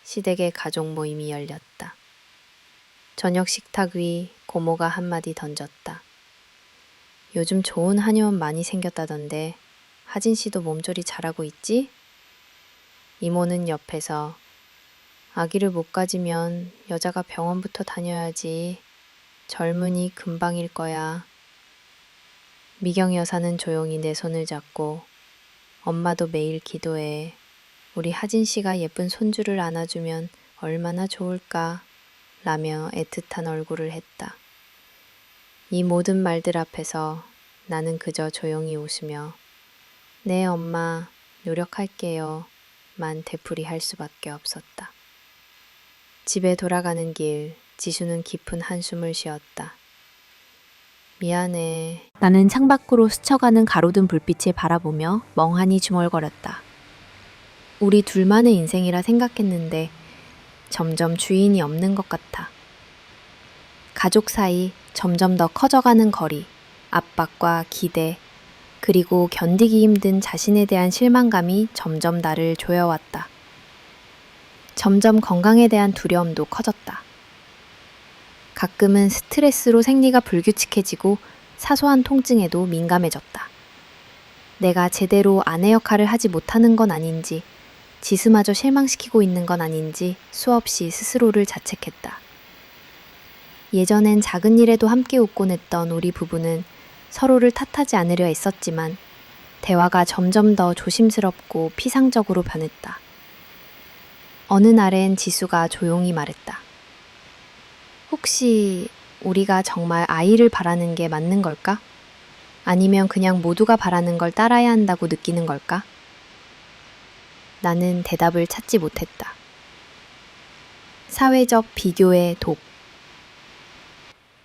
시댁의 가족 모임이 열렸다. 저녁 식탁 위 고모가 한마디 던졌다. 요즘 좋은 한의원 많이 생겼다던데 하진 씨도 몸조리 잘하고 있지? 이모는 옆에서 아기를 못 가지면 여자가 병원부터 다녀야지. 젊으니 금방일 거야. 미경 여사는 조용히 내 손을 잡고 엄마도 매일 기도해. 우리 하진 씨가 예쁜 손주를 안아주면 얼마나 좋을까 라며 애틋한 얼굴을 했다. 이 모든 말들 앞에서 나는 그저 조용히 웃으며 네 엄마 노력할게요 만 되풀이할 수밖에 없었다. 집에 돌아가는 길 지수는 깊은 한숨을 쉬었다. 미안해. 나는 창밖으로 스쳐가는 가로등 불빛을 바라보며 멍하니 중얼거렸다. 우리 둘만의 인생이라 생각했는데 점점 주인이 없는 것 같아. 가족 사이 점점 더 커져가는 거리, 압박과 기대, 그리고 견디기 힘든 자신에 대한 실망감이 점점 나를 조여왔다. 점점 건강에 대한 두려움도 커졌다. 가끔은 스트레스로 생리가 불규칙해지고 사소한 통증에도 민감해졌다. 내가 제대로 아내 역할을 하지 못하는 건 아닌지, 지수마저 실망시키고 있는 건 아닌지 수없이 스스로를 자책했다. 예전엔 작은 일에도 함께 웃곤 했던 우리 부부는 서로를 탓하지 않으려 애썼지만 대화가 점점 더 조심스럽고 피상적으로 변했다. 어느 날엔 지수가 조용히 말했다. 혹시 우리가 정말 아이를 바라는 게 맞는 걸까? 아니면 그냥 모두가 바라는 걸 따라야 한다고 느끼는 걸까? 나는 대답을 찾지 못했다. 사회적 비교의 독.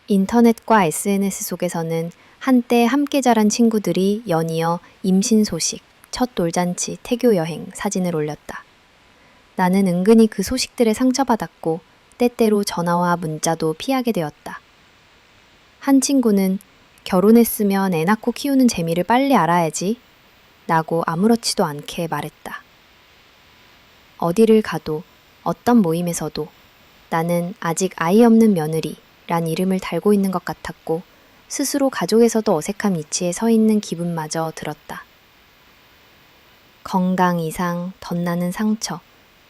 인터넷과 SNS 속에서는 한때 함께 자란 친구들이 연이어 임신 소식, 첫 돌잔치, 태교 여행 사진을 올렸다. 나는 은근히 그 소식들에 상처받았고 때때로 전화와 문자도 피하게 되었다. 한 친구는 결혼했으면 애 낳고 키우는 재미를 빨리 알아야지 라고 아무렇지도 않게 말했다. 어디를 가도 어떤 모임에서도 나는 아직 아이 없는 며느리란 이름을 달고 있는 것 같았고 스스로 가족에서도 어색한 위치에 서 있는 기분마저 들었다. 건강 이상, 덧나는 상처,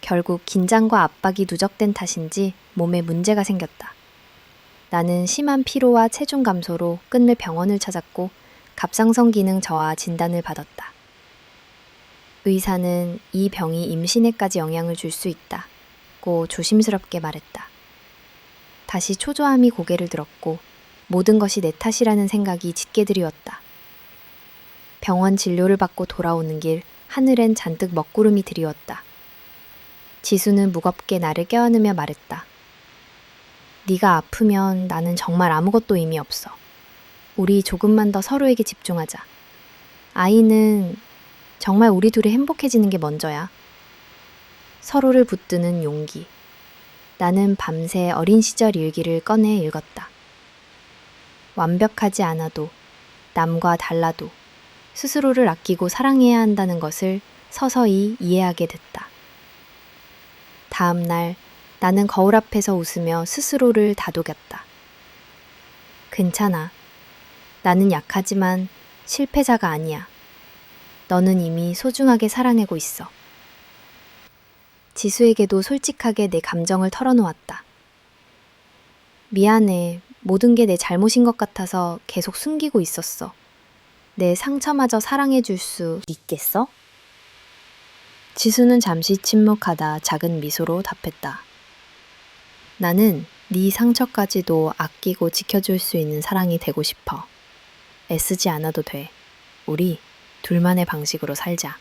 결국 긴장과 압박이 누적된 탓인지 몸에 문제가 생겼다. 나는 심한 피로와 체중 감소로 끝내 병원을 찾았고 갑상선 기능 저하 진단을 받았다. 의사는 이 병이 임신에까지 영향을 줄 수 있다. 잡고 조심스럽게 말했다. 다시 초조함이 고개를 들었고 모든 것이 내 탓이라는 생각이 짙게 드리웠다. 병원 진료를 받고 돌아오는 길 하늘엔 잔뜩 먹구름이 드리웠다. 지수는 무겁게 나를 껴안으며 말했다. 네가 아프면 나는 정말 아무것도 의미 없어. 우리 조금만 더 서로에게 집중하자. 아이는 정말 우리 둘이 행복해지는 게 먼저야. 서로를 붙드는 용기. 나는 밤새 어린 시절 일기를 꺼내 읽었다. 완벽하지 않아도, 남과 달라도 스스로를 아끼고 사랑해야 한다는 것을 서서히 이해하게 됐다. 다음 날 나는 거울 앞에서 웃으며 스스로를 다독였다. 괜찮아. 나는 약하지만 실패자가 아니야. 너는 이미 소중하게 사랑하고 있어. 지수에게도 솔직하게 내 감정을 털어놓았다. 미안해. 모든 게 내 잘못인 것 같아서 계속 숨기고 있었어. 내 상처마저 사랑해줄 수 있겠어? 지수는 잠시 침묵하다 작은 미소로 답했다. 나는 네 상처까지도 아끼고 지켜줄 수 있는 사랑이 되고 싶어. 애쓰지 않아도 돼. 우리 둘만의 방식으로 살자.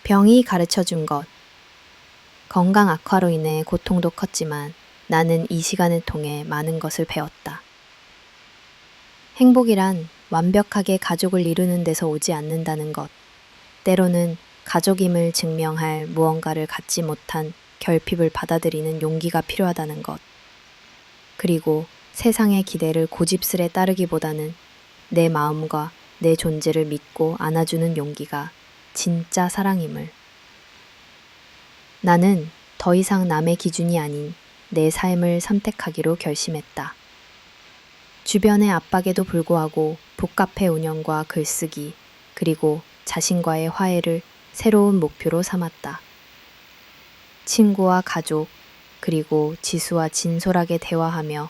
병이 가르쳐준 것. 건강 악화로 인해 고통도 컸지만 나는 이 시간을 통해 많은 것을 배웠다. 행복이란 완벽하게 가족을 이루는 데서 오지 않는다는 것. 때로는 가족임을 증명할 무언가를 갖지 못한 결핍을 받아들이는 용기가 필요하다는 것. 그리고 세상의 기대를 고집스레 따르기보다는 내 마음과 내 존재를 믿고 안아주는 용기가 진짜 사랑임을. 나는 더 이상 남의 기준이 아닌 내 삶을 선택하기로 결심했다. 주변의 압박에도 불구하고 북카페 운영과 글쓰기, 그리고 자신과의 화해를 새로운 목표로 삼았다. 친구와 가족, 그리고 지수와 진솔하게 대화하며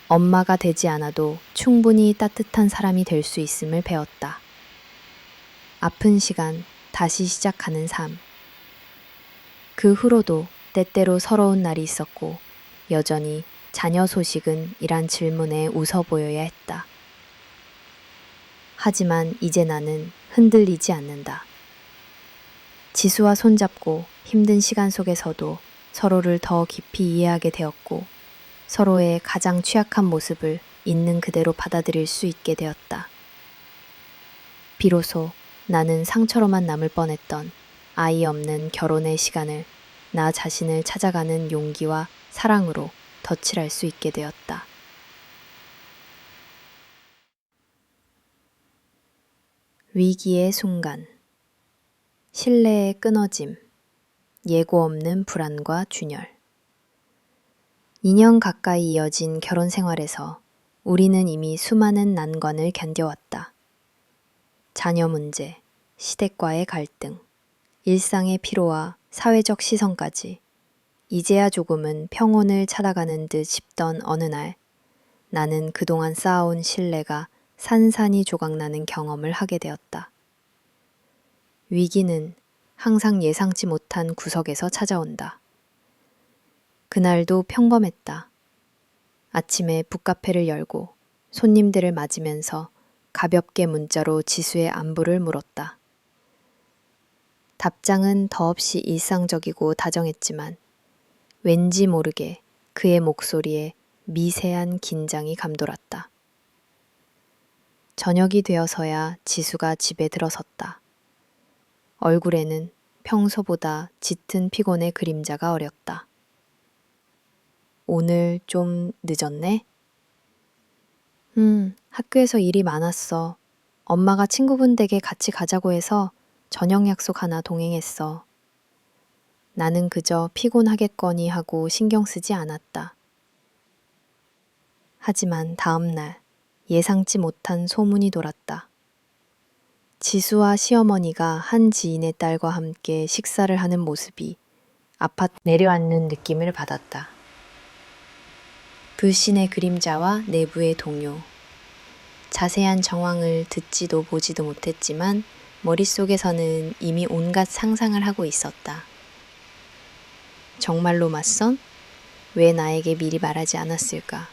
엄마가 되지 않아도 충분히 따뜻한 사람이 될 수 있음을 배웠다. 아픈 시간, 다시 시작하는 삶. 그 후로도 때때로 서러운 날이 있었고 여전히 자녀 소식은 이란 질문에 웃어 보여야 했다. 하지만 이제 나는 흔들리지 않는다. 지수와 손잡고 힘든 시간 속에서도 서로를 더 깊이 이해하게 되었고 서로의 가장 취약한 모습을 있는 그대로 받아들일 수 있게 되었다. 비로소 나는 상처로만 남을 뻔했던 아이 없는 결혼의 시간을 나 자신을 찾아가는 용기와 사랑으로 덧칠할 수 있게 되었다. 위기의 순간. 신뢰의 끊어짐. 예고 없는 불안과 준열. 2년 가까이 이어진 결혼 생활에서 우리는 이미 수많은 난관을 견뎌왔다. 자녀 문제, 시댁과의 갈등, 일상의 피로와 사회적 시선까지 이제야 조금은 평온을 찾아가는 듯 싶던 어느 날 나는 그동안 쌓아온 신뢰가 산산이 조각나는 경험을 하게 되었다. 위기는 항상 예상치 못한 구석에서 찾아온다. 그날도 평범했다. 아침에 북카페를 열고 손님들을 맞으면서 가볍게 문자로 지수의 안부를 물었다. 답장은 더없이 일상적이고 다정했지만 왠지 모르게 그의 목소리에 미세한 긴장이 감돌았다. 저녁이 되어서야 지수가 집에 들어섰다. 얼굴에는 평소보다 짙은 피곤의 그림자가 어렸다. 오늘 좀 늦었네? 학교에서 일이 많았어. 엄마가 친구분 댁에 같이 가자고 해서 저녁 약속 하나 동행했어. 나는 그저 피곤하겠거니 하고 신경 쓰지 않았다. 하지만 다음 날 예상치 못한 소문이 돌았다. 지수와 시어머니가 한 지인의 딸과 함께 식사를 하는 모습이 아파트 내려앉는 느낌을 받았다. 불신의 그림자와 내부의 동요. 자세한 정황을 듣지도 보지도 못했지만 머릿속에서는 이미 온갖 상상을 하고 있었다. 정말로 맞선? 왜 나에게 미리 말하지 않았을까?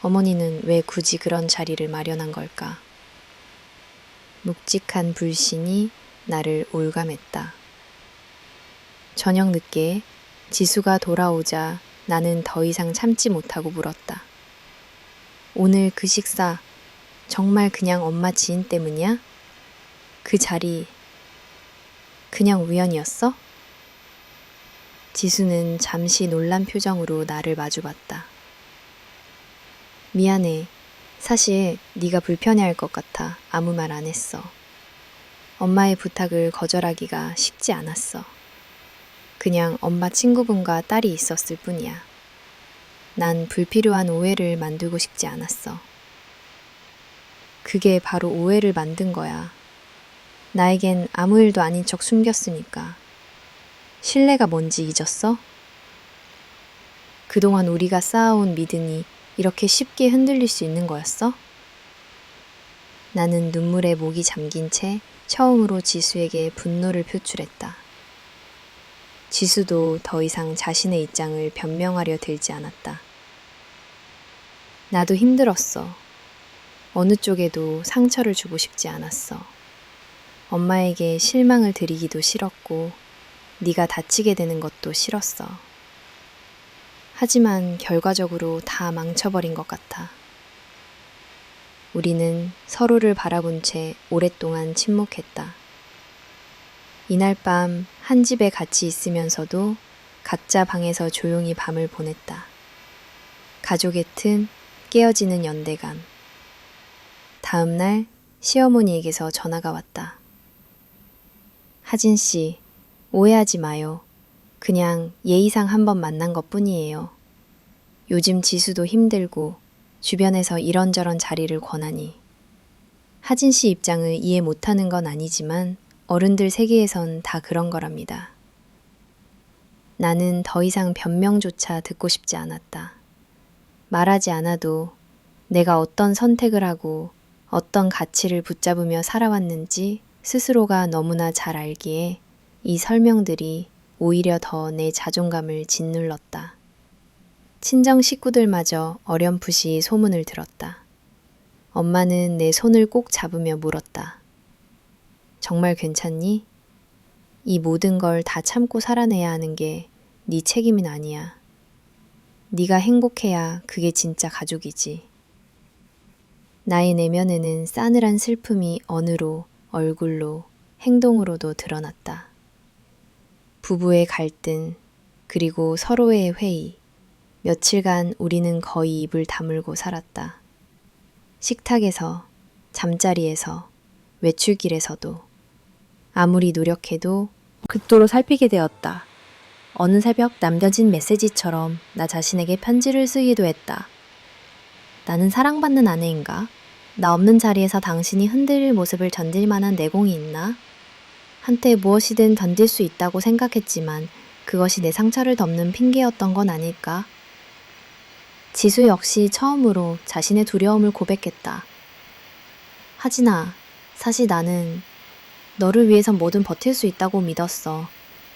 어머니는 왜 굳이 그런 자리를 마련한 걸까? 묵직한 불신이 나를 올감했다. 저녁 늦게 지수가 돌아오자 나는 더 이상 참지 못하고 물었다. 오늘 그 식사 정말 그냥 엄마 지인 때문이야? 그 자리 그냥 우연이었어? 지수는 잠시 놀란 표정으로 나를 마주봤다. 미안해. 사실 네가 불편해할 것 같아 아무 말 안 했어. 엄마의 부탁을 거절하기가 쉽지 않았어. 그냥 엄마 친구분과 딸이 있었을 뿐이야. 난 불필요한 오해를 만들고 싶지 않았어. 그게 바로 오해를 만든 거야. 나에겐 아무 일도 아닌 척 숨겼으니까. 신뢰가 뭔지 잊었어? 그동안 우리가 쌓아온 믿음이 이렇게 쉽게 흔들릴 수 있는 거였어? 나는 눈물에 목이 잠긴 채 처음으로 지수에게 분노를 표출했다. 지수도 더 이상 자신의 입장을 변명하려 들지 않았다. 나도 힘들었어. 어느 쪽에도 상처를 주고 싶지 않았어. 엄마에게 실망을 드리기도 싫었고 네가 다치게 되는 것도 싫었어. 하지만 결과적으로 다 망쳐버린 것 같아. 우리는 서로를 바라본 채 오랫동안 침묵했다. 이날 밤 한 집에 같이 있으면서도 각자 방에서 조용히 밤을 보냈다. 가족의 틈, 깨어지는 연대감. 다음 날 시어머니에게서 전화가 왔다. 하진 씨, 오해하지 마요. 그냥 예의상 한번 만난 것뿐이에요. 요즘 지수도 힘들고 주변에서 이런저런 자리를 권하니. 하진 씨 입장을 이해 못하는 건 아니지만 어른들 세계에선 다 그런 거랍니다. 나는 더 이상 변명조차 듣고 싶지 않았다. 말하지 않아도 내가 어떤 선택을 하고 어떤 가치를 붙잡으며 살아왔는지 스스로가 너무나 잘 알기에 이 설명들이 오히려 더 내 자존감을 짓눌렀다. 친정 식구들마저 어렴풋이 소문을 들었다. 엄마는 내 손을 꼭 잡으며 물었다. 정말 괜찮니? 이 모든 걸 다 참고 살아내야 하는 게 네 책임은 아니야. 네가 행복해야 그게 진짜 가족이지. 나의 내면에는 싸늘한 슬픔이 언어로, 얼굴로, 행동으로도 드러났다. 부부의 갈등, 그리고 서로의 회의. 며칠간 우리는 거의 입을 다물고 살았다. 식탁에서, 잠자리에서, 외출길에서도. 아무리 노력해도 극도로 살피게 되었다. 어느 새벽 남겨진 메시지처럼 나 자신에게 편지를 쓰기도 했다. 나는 사랑받는 아내인가? 나 없는 자리에서 당신이 흔들릴 모습을 견딜 만한 내공이 있나? 한때 무엇이든 견딜 수 있다고 생각했지만 그것이 내 상처를 덮는 핑계였던 건 아닐까? 지수 역시 처음으로 자신의 두려움을 고백했다. 하진아, 사실 나는 너를 위해선 뭐든 버틸 수 있다고 믿었어.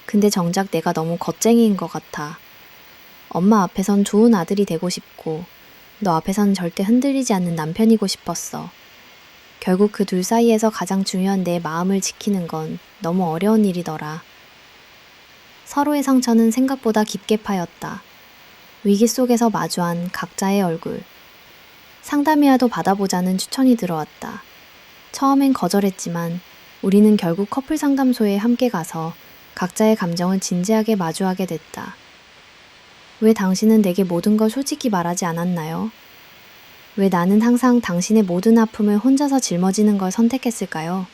근데 정작 내가 너무 겁쟁이인 것 같아. 엄마 앞에선 좋은 아들이 되고 싶고 너 앞에선 절대 흔들리지 않는 남편이고 싶었어. 결국 그 둘 사이에서 가장 중요한 내 마음을 지키는 건 너무 어려운 일이더라. 서로의 상처는 생각보다 깊게 파였다. 위기 속에서 마주한 각자의 얼굴. 상담이라도 받아보자는 추천이 들어왔다. 처음엔 거절했지만 우리는 결국 커플 상담소에 함께 가서 각자의 감정을 진지하게 마주하게 됐다. 왜 당신은 내게 모든 걸 솔직히 말하지 않았나요? 왜 나는 항상 당신의 모든 아픔을 혼자서 짊어지는 걸 선택했을까요?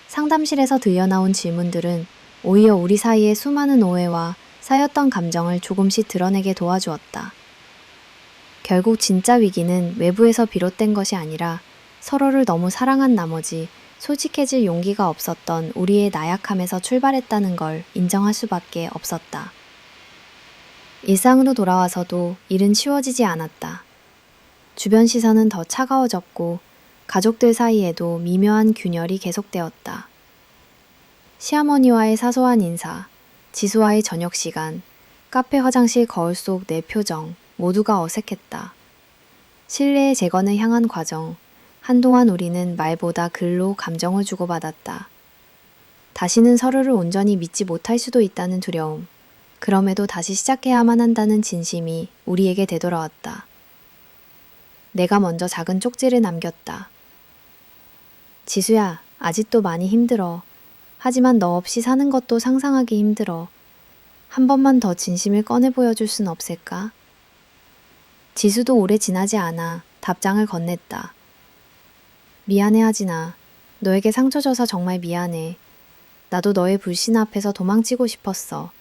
상담실에서 들려나온 질문들은 오히려 우리 사이의 수많은 오해와 쌓였던 감정을 조금씩 드러내게 도와주었다. 결국 진짜 위기는 외부에서 비롯된 것이 아니라 서로를 너무 사랑한 나머지 솔직해질 용기가 없었던 우리의 나약함에서 출발했다는 걸 인정할 수밖에 없었다. 일상으로 돌아와서도 일은 쉬워지지 않았다. 주변 시선은 더 차가워졌고 가족들 사이에도 미묘한 균열이 계속되었다. 시어머니와의 사소한 인사, 지수와의 저녁 시간, 카페 화장실 거울 속 내 표정, 모두가 어색했다. 신뢰의 재건을 향한 과정, 한동안 우리는 말보다 글로 감정을 주고받았다. 다시는 서로를 온전히 믿지 못할 수도 있다는 두려움, 그럼에도 다시 시작해야만 한다는 진심이 우리에게 되돌아왔다. 내가 먼저 작은 쪽지를 남겼다. 지수야, 아직도 많이 힘들어. 하지만 너 없이 사는 것도 상상하기 힘들어. 한 번만 더 진심을 꺼내 보여줄 순 없을까? 지수도 오래 지나지 않아 답장을 건넸다. 미안해 하진아. 너에게 상처 줘서 정말 미안해. 나도 너의 불신 앞에서 도망치고 싶었어.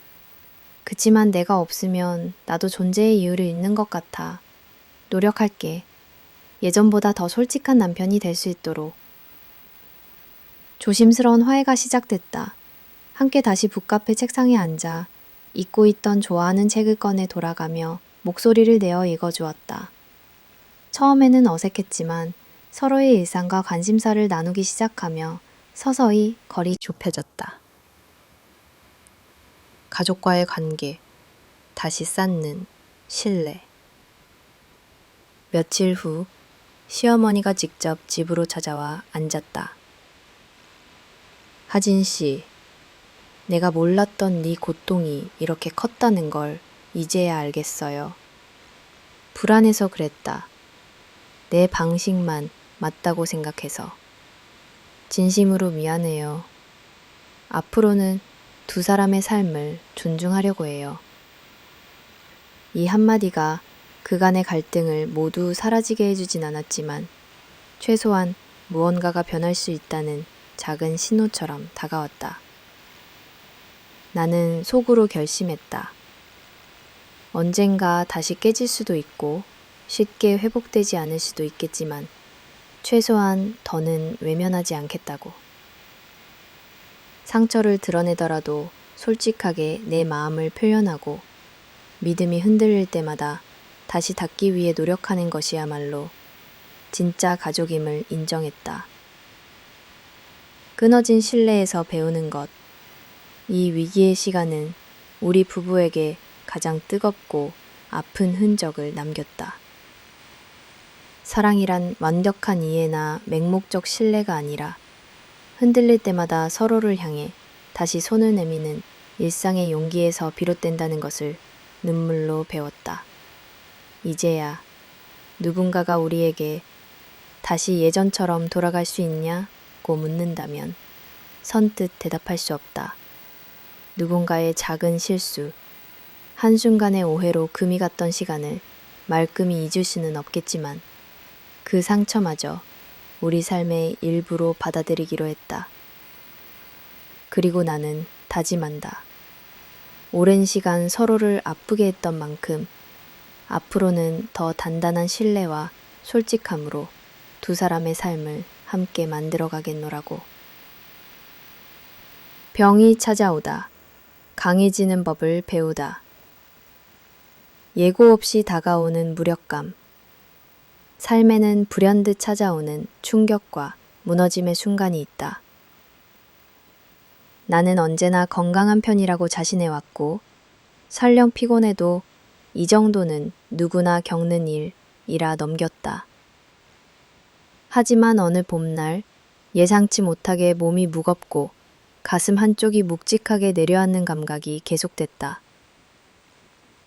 그치만 내가 없으면 나도 존재의 이유를 잃는 것 같아. 노력할게. 예전보다 더 솔직한 남편이 될 수 있도록. 조심스러운 화해가 시작됐다. 함께 다시 북카페 책상에 앉아 읽고 있던 좋아하는 책을 꺼내 돌아가며 목소리를 내어 읽어주었다. 처음에는 어색했지만 서로의 일상과 관심사를 나누기 시작하며 서서히 거리 좁혀졌다. 가족과의 관계, 다시 쌓는 신뢰. 며칠 후 시어머니가 직접 집으로 찾아와 앉았다. 하진 씨, 내가 몰랐던 네 고통이 이렇게 컸다는 걸 이제야 알겠어요. 불안해서 그랬다. 내 방식만 맞다고 생각해서. 진심으로 미안해요. 앞으로는 두 사람의 삶을 존중하려고 해요. 이 한마디가 그간의 갈등을 모두 사라지게 해주진 않았지만 최소한 무언가가 변할 수 있다는 작은 신호처럼 다가왔다. 나는 속으로 결심했다. 언젠가 다시 깨질 수도 있고 쉽게 회복되지 않을 수도 있겠지만 최소한 더는 외면하지 않겠다고. 상처를 드러내더라도 솔직하게 내 마음을 표현하고 믿음이 흔들릴 때마다 다시 닿기 위해 노력하는 것이야말로 진짜 가족임을 인정했다. 끊어진 신뢰에서 배우는 것. 이 위기의 시간은 우리 부부에게 가장 뜨겁고 아픈 흔적을 남겼다. 사랑이란 완벽한 이해나 맹목적 신뢰가 아니라 흔들릴 때마다 서로를 향해 다시 손을 내미는 일상의 용기에서 비롯된다는 것을 눈물로 배웠다. 이제야 누군가가 우리에게 다시 예전처럼 돌아갈 수 있냐고 묻는다면 선뜻 대답할 수 없다. 누군가의 작은 실수, 한순간의 오해로 금이 갔던 시간을 말끔히 잊을 수는 없겠지만 그 상처마저 우리 삶의 일부로 받아들이기로 했다. 그리고 나는 다짐한다. 오랜 시간 서로를 아프게 했던 만큼 앞으로는 더 단단한 신뢰와 솔직함으로 두 사람의 삶을 함께 만들어가겠노라고. 병이 찾아오다. 강해지는 법을 배우다. 예고 없이 다가오는 무력감. 삶에는 불현듯 찾아오는 충격과 무너짐의 순간이 있다. 나는 언제나 건강한 편이라고 자신해왔고 설령 피곤해도 이 정도는 누구나 겪는 일이라 넘겼다. 하지만 어느 봄날 예상치 못하게 몸이 무겁고 가슴 한쪽이 묵직하게 내려앉는 감각이 계속됐다.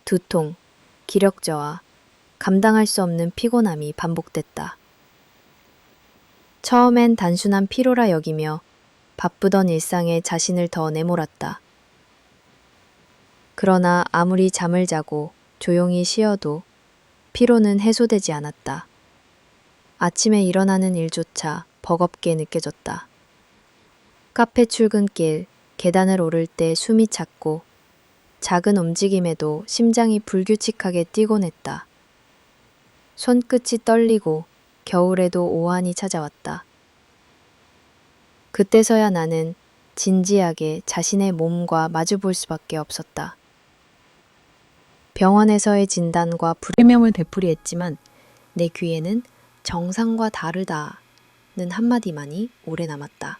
두통, 기력 저하, 감당할 수 없는 피곤함이 반복됐다. 처음엔 단순한 피로라 여기며 바쁘던 일상에 자신을 더 내몰았다. 그러나 아무리 잠을 자고 조용히 쉬어도 피로는 해소되지 않았다. 아침에 일어나는 일조차 버겁게 느껴졌다. 카페 출근길, 계단을 오를 때 숨이 찼고 작은 움직임에도 심장이 불규칙하게 뛰곤 했다. 손끝이 떨리고 겨울에도 오한이 찾아왔다. 그때서야 나는 진지하게 자신의 몸과 마주볼 수밖에 없었다. 병원에서의 진단과 불해명을 되풀이했지만 내 귀에는 정상과 다르다는 한마디만이 오래 남았다.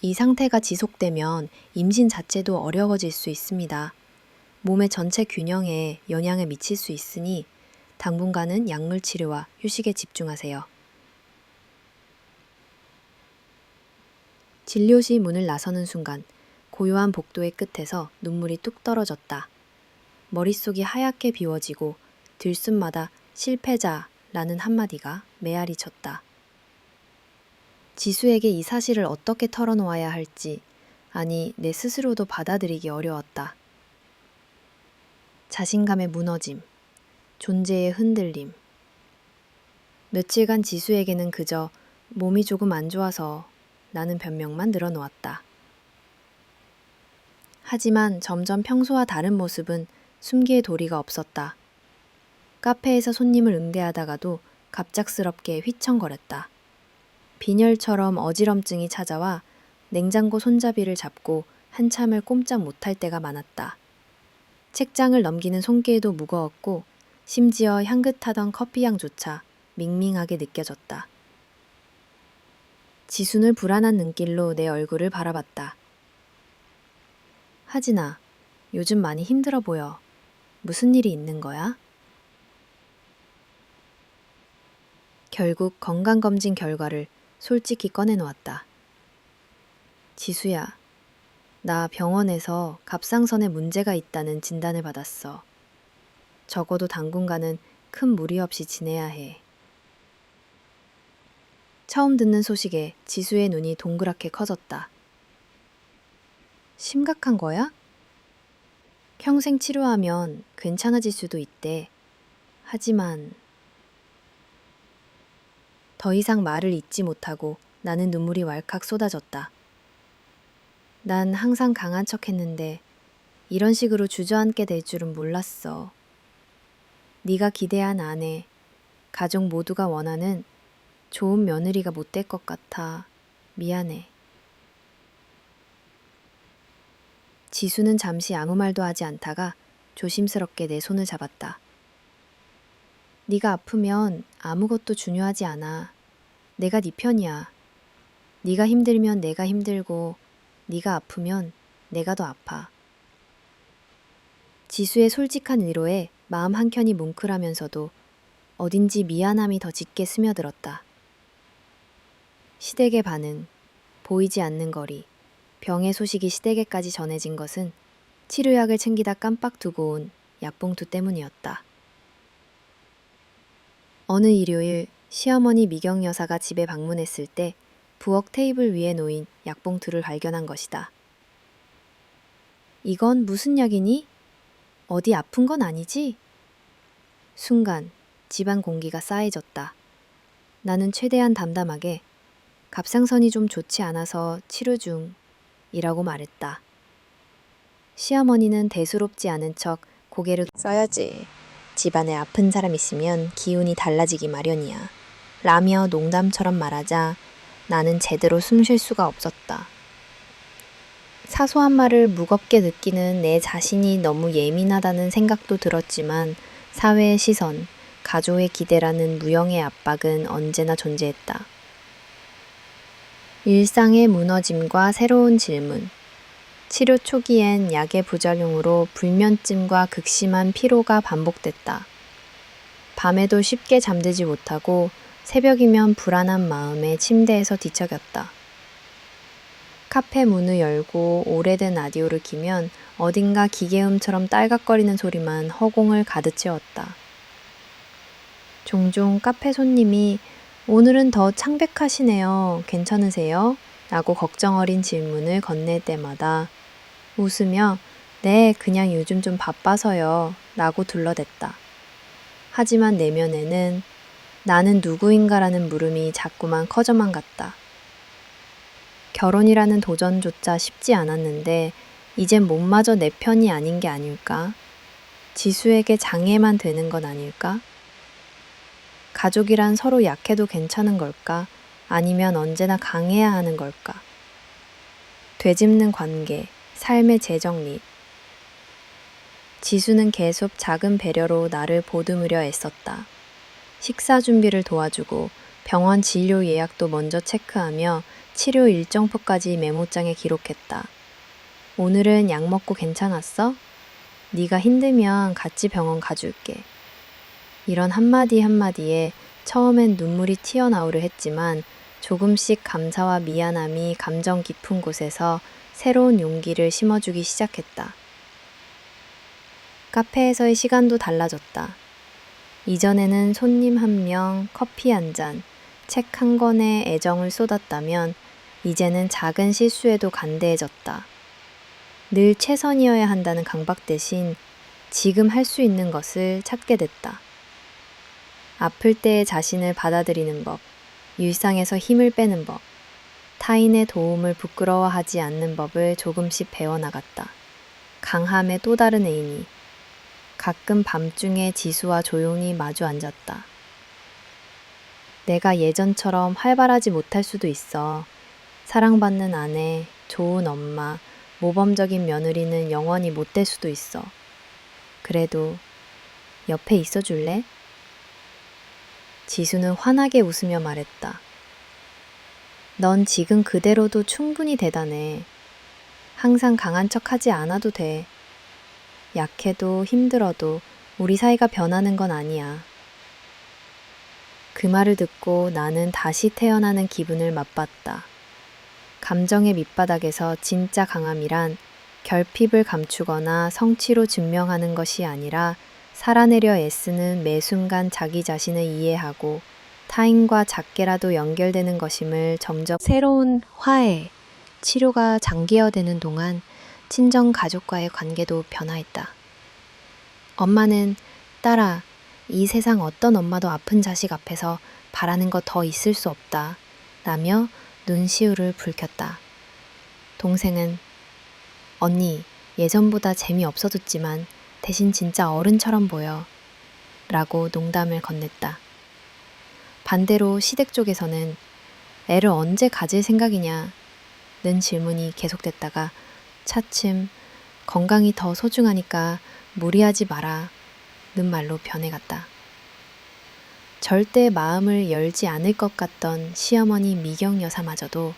이 상태가 지속되면 임신 자체도 어려워질 수 있습니다. 몸의 전체 균형에 영향을 미칠 수 있으니 당분간은 약물 치료와 휴식에 집중하세요. 진료실 문을 나서는 순간 고요한 복도의 끝에서 눈물이 뚝 떨어졌다. 머릿속이 하얗게 비워지고 들숨마다 실패자라는 한마디가 메아리 쳤다. 지수에게 이 사실을 어떻게 털어놓아야 할지, 아니 내 스스로도 받아들이기 어려웠다. 자신감의 무너짐, 존재의 흔들림. 며칠간 지수에게는 그저 몸이 조금 안 좋아서 라는 변명만 늘어놓았다. 하지만 점점 평소와 다른 모습은 숨기에 도리가 없었다. 카페에서 손님을 응대하다가도 갑작스럽게 휘청거렸다. 빈혈처럼 어지럼증이 찾아와 냉장고 손잡이를 잡고 한참을 꼼짝 못할 때가 많았다. 책장을 넘기는 손길도 무거웠고 심지어 향긋하던 커피향조차 밍밍하게 느껴졌다. 지수는 불안한 눈길로 내 얼굴을 바라봤다. 하진아, 요즘 많이 힘들어 보여. 무슨 일이 있는 거야? 결국 건강검진 결과를 솔직히 꺼내놓았다. 지수야, 나 병원에서 갑상선에 문제가 있다는 진단을 받았어. 적어도 당분간은 큰 무리 없이 지내야 해. 처음 듣는 소식에 지수의 눈이 동그랗게 커졌다. 심각한 거야? 평생 치료하면 괜찮아질 수도 있대. 하지만 더 이상 말을 잇지 못하고 나는 눈물이 왈칵 쏟아졌다. 난 항상 강한 척 했는데 이런 식으로 주저앉게 될 줄은 몰랐어. 네가 기대한 아내, 가족 모두가 원하는 좋은 며느리가 못 될 것 같아. 미안해. 지수는 잠시 아무 말도 하지 않다가 조심스럽게 내 손을 잡았다. 네가 아프면 아무것도 중요하지 않아. 내가 네 편이야. 네가 힘들면 내가 힘들고 네가 아프면 내가 더 아파. 지수의 솔직한 위로에 마음 한켠이 뭉클하면서도 어딘지 미안함이 더 짙게 스며들었다. 시댁의 반응, 보이지 않는 거리, 병의 소식이 시댁에까지 전해진 것은 치료약을 챙기다 깜빡 두고 온 약봉투 때문이었다. 어느 일요일 시어머니 미경 여사가 집에 방문했을 때 부엌 테이블 위에 놓인 약봉투를 발견한 것이다. 이건 무슨 약이니? 어디 아픈 건 아니지? 순간 집안 공기가 싸해졌다. 나는 최대한 담담하게 갑상선이 좀 좋지 않아서 치료 중이라고 말했다. 시어머니는 대수롭지 않은 척 고개를 써야지. 집안에 아픈 사람 있으면 기운이 달라지기 마련이야. 라며 농담처럼 말하자 나는 제대로 숨 쉴 수가 없었다. 사소한 말을 무겁게 느끼는 내 자신이 너무 예민하다는 생각도 들었지만 사회의 시선, 가족의 기대라는 무형의 압박은 언제나 존재했다. 일상의 무너짐과 새로운 질문. 치료 초기엔 약의 부작용으로 불면증과 극심한 피로가 반복됐다. 밤에도 쉽게 잠들지 못하고 새벽이면 불안한 마음에 침대에서 뒤척였다. 카페 문을 열고 오래된 라디오를 키면 어딘가 기계음처럼 딸깍거리는 소리만 허공을 가득 채웠다. 종종 카페 손님이 오늘은 더 창백하시네요. 괜찮으세요? 라고 걱정 어린 질문을 건넬 때마다 웃으며 네, 그냥 요즘 좀 바빠서요. 라고 둘러댔다. 하지만 내면에는 나는 누구인가라는 물음이 자꾸만 커져만 갔다. 결혼이라는 도전조차 쉽지 않았는데 이젠 몸마저 내 편이 아닌 게 아닐까? 지수에게 장애만 되는 건 아닐까? 가족이란 서로 약해도 괜찮은 걸까? 아니면 언제나 강해야 하는 걸까? 되짚는 관계, 삶의 재정립. 지수는 계속 작은 배려로 나를 보듬으려 애썼다. 식사 준비를 도와주고 병원 진료 예약도 먼저 체크하며 치료 일정표까지 메모장에 기록했다. 오늘은 약 먹고 괜찮았어? 네가 힘들면 같이 병원 가줄게. 이런 한마디 한마디에 처음엔 눈물이 튀어나오려 했지만 조금씩 감사와 미안함이 감정 깊은 곳에서 새로운 용기를 심어주기 시작했다. 카페에서의 시간도 달라졌다. 이전에는 손님 한 명, 커피 한 잔, 책 한 권에 애정을 쏟았다면 이제는 작은 실수에도 간대해졌다. 늘 최선이어야 한다는 강박 대신 지금 할 수 있는 것을 찾게 됐다. 아플 때의 자신을 받아들이는 법, 일상에서 힘을 빼는 법, 타인의 도움을 부끄러워하지 않는 법을 조금씩 배워나갔다. 강함의 또 다른 의미. 가끔 밤중에 지수와 조용히 마주 앉았다. 내가 예전처럼 활발하지 못할 수도 있어. 사랑받는 아내, 좋은 엄마, 모범적인 며느리는 영원히 못 될 수도 있어. 그래도 옆에 있어 줄래? 지수는 환하게 웃으며 말했다. 넌 지금 그대로도 충분히 대단해. 항상 강한 척 하지 않아도 돼. 약해도 힘들어도 우리 사이가 변하는 건 아니야. 그 말을 듣고 나는 다시 태어나는 기분을 맛봤다. 감정의 밑바닥에서 진짜 강함이란 결핍을 감추거나 성취로 증명하는 것이 아니라 살아내려 애쓰는 매 순간 자기 자신을 이해하고 타인과 작게라도 연결되는 것임을 점점 새로운 화해, 치료가 장기화되는 동안 친정 가족과의 관계도 변화했다. 엄마는 딸아, 이 세상 어떤 엄마도 아픈 자식 앞에서 바라는 거 더 있을 수 없다. 라며 눈시울을 붉혔다. 동생은 언니, 예전보다 재미없어졌지만 대신 진짜 어른처럼 보여. 라고 농담을 건넸다. 반대로 시댁 쪽에서는 애를 언제 가질 생각이냐 는 질문이 계속됐다가 차츰 건강이 더 소중하니까 무리하지 마라 는 말로 변해갔다. 절대 마음을 열지 않을 것 같던 시어머니 미경 여사마저도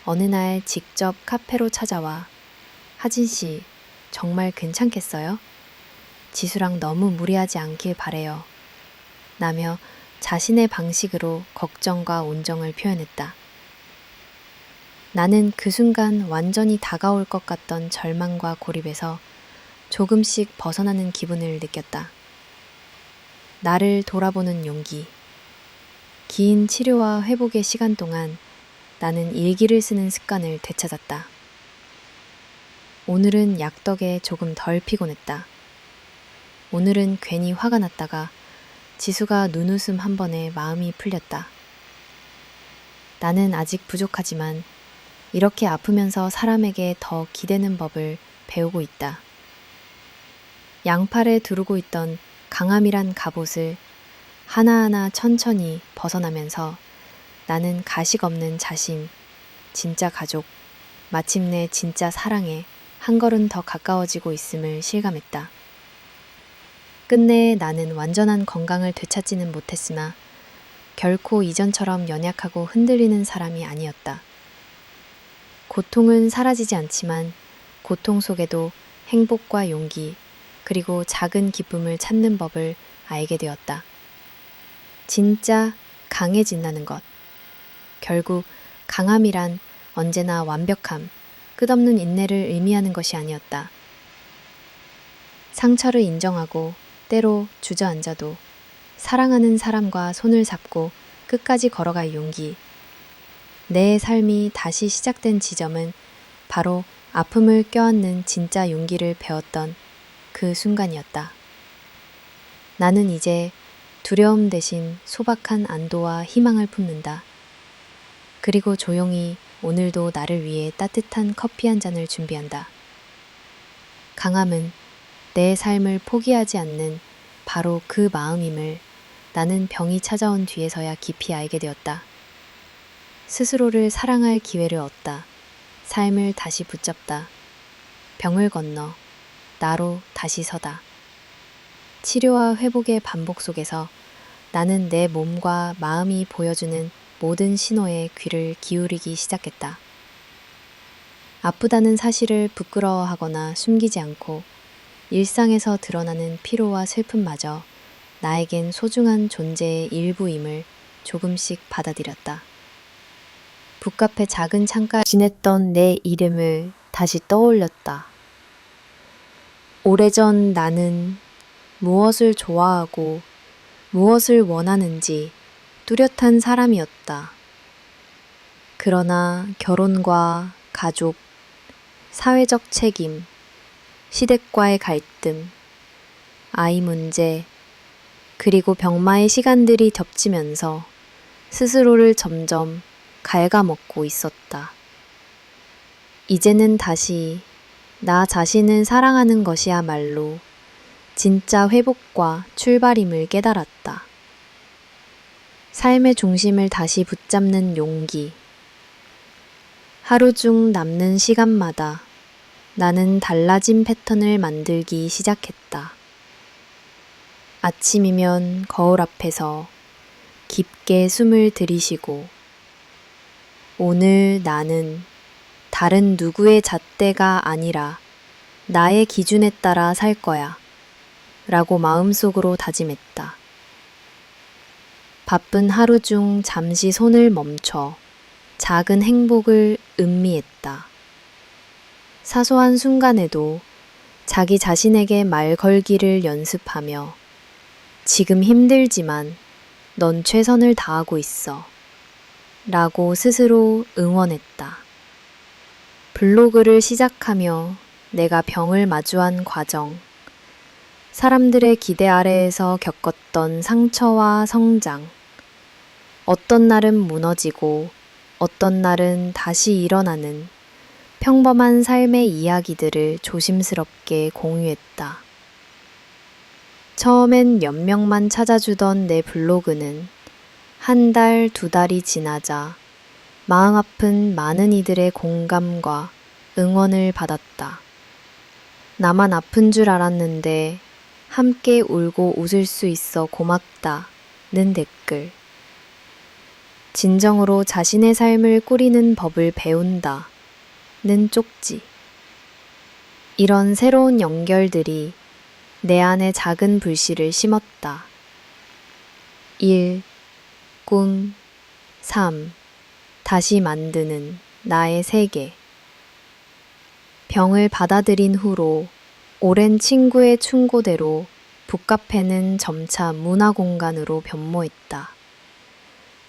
어느 날 직접 카페로 찾아와 하진 씨, 정말 괜찮겠어요? 지수랑 너무 무리하지 않길 바래요. 라며 자신의 방식으로 걱정과 온정을 표현했다. 나는 그 순간 완전히 다가올 것 같던 절망과 고립에서 조금씩 벗어나는 기분을 느꼈다. 나를 돌아보는 용기. 긴 치료와 회복의 시간 동안 나는 일기를 쓰는 습관을 되찾았다. 오늘은 약 덕에 조금 덜 피곤했다. 오늘은 괜히 화가 났다가 지수가 눈웃음 한 번에 마음이 풀렸다. 나는 아직 부족하지만 이렇게 아프면서 사람에게 더 기대는 법을 배우고 있다. 양팔에 두르고 있던 강함이란 갑옷을 하나하나 천천히 벗어나면서 나는 가식 없는 자신, 진짜 가족, 마침내 진짜 사랑에 한 걸음 더 가까워지고 있음을 실감했다. 끝내 나는 완전한 건강을 되찾지는 못했으나 결코 이전처럼 연약하고 흔들리는 사람이 아니었다. 고통은 사라지지 않지만 고통 속에도 행복과 용기 그리고 작은 기쁨을 찾는 법을 알게 되었다. 진짜 강해진다는 것. 결국 강함이란 언제나 완벽함, 끝없는 인내를 의미하는 것이 아니었다. 상처를 인정하고 때로 주저앉아도 사랑하는 사람과 손을 잡고 끝까지 걸어갈 용기. 내 삶이 다시 시작된 지점은 바로 아픔을 껴안는 진짜 용기를 배웠던 그 순간이었다. 나는 이제 두려움 대신 소박한 안도와 희망을 품는다. 그리고 조용히 오늘도 나를 위해 따뜻한 커피 한 잔을 준비한다. 강함은 내 삶을 포기하지 않는 바로 그 마음임을 나는 병이 찾아온 뒤에서야 깊이 알게 되었다. 스스로를 사랑할 기회를 얻다. 삶을 다시 붙잡다. 병을 건너 나로 다시 서다. 치료와 회복의 반복 속에서 나는 내 몸과 마음이 보여주는 모든 신호에 귀를 기울이기 시작했다. 아프다는 사실을 부끄러워하거나 숨기지 않고 일상에서 드러나는 피로와 슬픔마저 나에겐 소중한 존재의 일부임을 조금씩 받아들였다. 북카페 작은 창가에 지냈던 내 이름을 다시 떠올렸다. 오래전 나는 무엇을 좋아하고 무엇을 원하는지 뚜렷한 사람이었다. 그러나 결혼과 가족, 사회적 책임, 시댁과의 갈등, 아이 문제, 그리고 병마의 시간들이 겹치면서 스스로를 점점 갉아먹고 있었다. 이제는 다시 나 자신을 사랑하는 것이야말로 진짜 회복과 출발임을 깨달았다. 삶의 중심을 다시 붙잡는 용기. 하루 중 남는 시간마다 나는 달라진 패턴을 만들기 시작했다. 아침이면 거울 앞에서 깊게 숨을 들이쉬고 오늘 나는 다른 누구의 잣대가 아니라 나의 기준에 따라 살 거야 라고 마음속으로 다짐했다. 바쁜 하루 중 잠시 손을 멈춰 작은 행복을 음미했다. 사소한 순간에도 자기 자신에게 말 걸기를 연습하며 지금 힘들지만 넌 최선을 다하고 있어 라고 스스로 응원했다. 블로그를 시작하며 내가 병을 마주한 과정, 사람들의 기대 아래에서 겪었던 상처와 성장, 어떤 날은 무너지고 어떤 날은 다시 일어나는 평범한 삶의 이야기들을 조심스럽게 공유했다. 처음엔 몇 명만 찾아주던 내 블로그는 한 달, 두 달이 지나자 마음 아픈 많은 이들의 공감과 응원을 받았다. 나만 아픈 줄 알았는데 함께 울고 웃을 수 있어 고맙다는 댓글. 진정으로 자신의 삶을 꾸리는 법을 배운다는 쪽지. 이런 새로운 연결들이 내 안에 작은 불씨를 심었다. 1. 꿈 3. 다시 만드는 나의 세계. 병을 받아들인 후로 오랜 친구의 충고대로 북카페는 점차 문화공간으로 변모했다.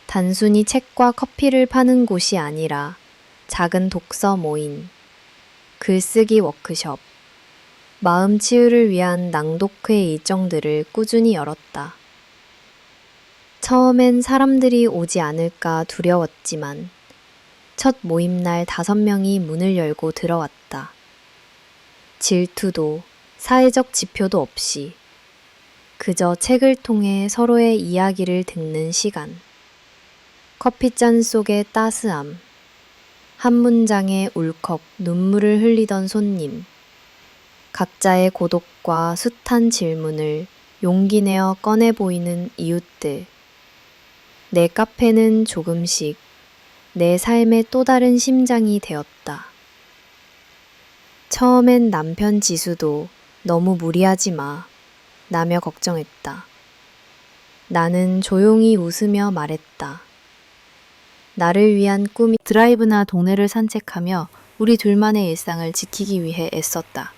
단순히 책과 커피를 파는 곳이 아니라 작은 독서 모임, 글쓰기 워크숍, 마음 치유를 위한 낭독회 일정들을 꾸준히 열었다. 처음엔 사람들이 오지 않을까 두려웠지만 첫 모임날 5명이 문을 열고 들어왔다. 질투도 사회적 지표도 없이 그저 책을 통해 서로의 이야기를 듣는 시간. 커피잔 속의 따스함, 한 문장에 울컥 눈물을 흘리던 손님, 각자의 고독과 숱한 질문을 용기 내어 꺼내 보이는 이웃들. 내 카페는 조금씩 내 삶의 또 다른 심장이 되었다. 처음엔 남편 지수도 너무 무리하지 마, 라며 걱정했다. 나는 조용히 웃으며 말했다. 나를 위한 꿈이 드라이브나 동네를 산책하며 우리 둘만의 일상을 지키기 위해 애썼다.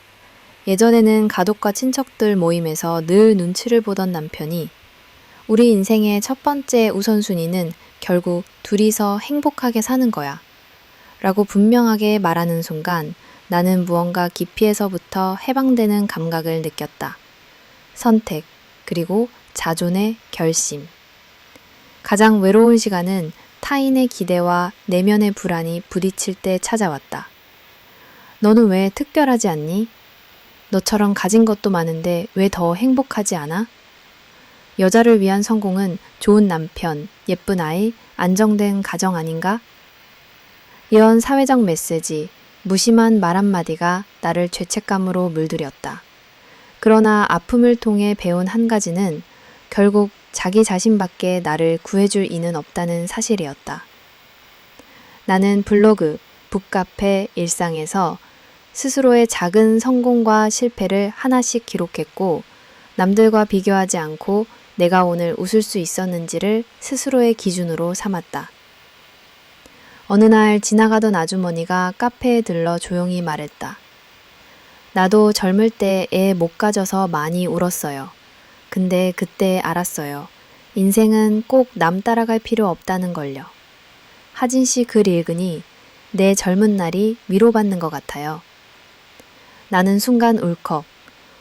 예전에는 가족과 친척들 모임에서 늘 눈치를 보던 남편이 우리 인생의 첫 번째 우선순위는 결국 둘이서 행복하게 사는 거야 라고 분명하게 말하는 순간 나는 무언가 깊이에서부터 해방되는 감각을 느꼈다. 선택, 그리고 자존의 결심. 가장 외로운 시간은 타인의 기대와 내면의 불안이 부딪힐 때 찾아왔다. 너는 왜 특별하지 않니? 너처럼 가진 것도 많은데 왜 더 행복하지 않아? 여자를 위한 성공은 좋은 남편, 예쁜 아이, 안정된 가정 아닌가? 이런 사회적 메시지, 무심한 말 한마디가 나를 죄책감으로 물들였다. 그러나 아픔을 통해 배운 한 가지는 결국 자기 자신밖에 나를 구해줄 이는 없다는 사실이었다. 나는 블로그, 북카페, 일상에서 스스로의 작은 성공과 실패를 하나씩 기록했고, 남들과 비교하지 않고 내가 오늘 웃을 수 있었는지를 스스로의 기준으로 삼았다. 어느 날 지나가던 아주머니가 카페에 들러 조용히 말했다. 나도 젊을 때 애 못 가져서 많이 울었어요. 근데 그때 알았어요. 인생은 꼭 남 따라갈 필요 없다는 걸요. 하진 씨 글 읽으니 내 젊은 날이 위로받는 것 같아요. 나는 순간 울컥,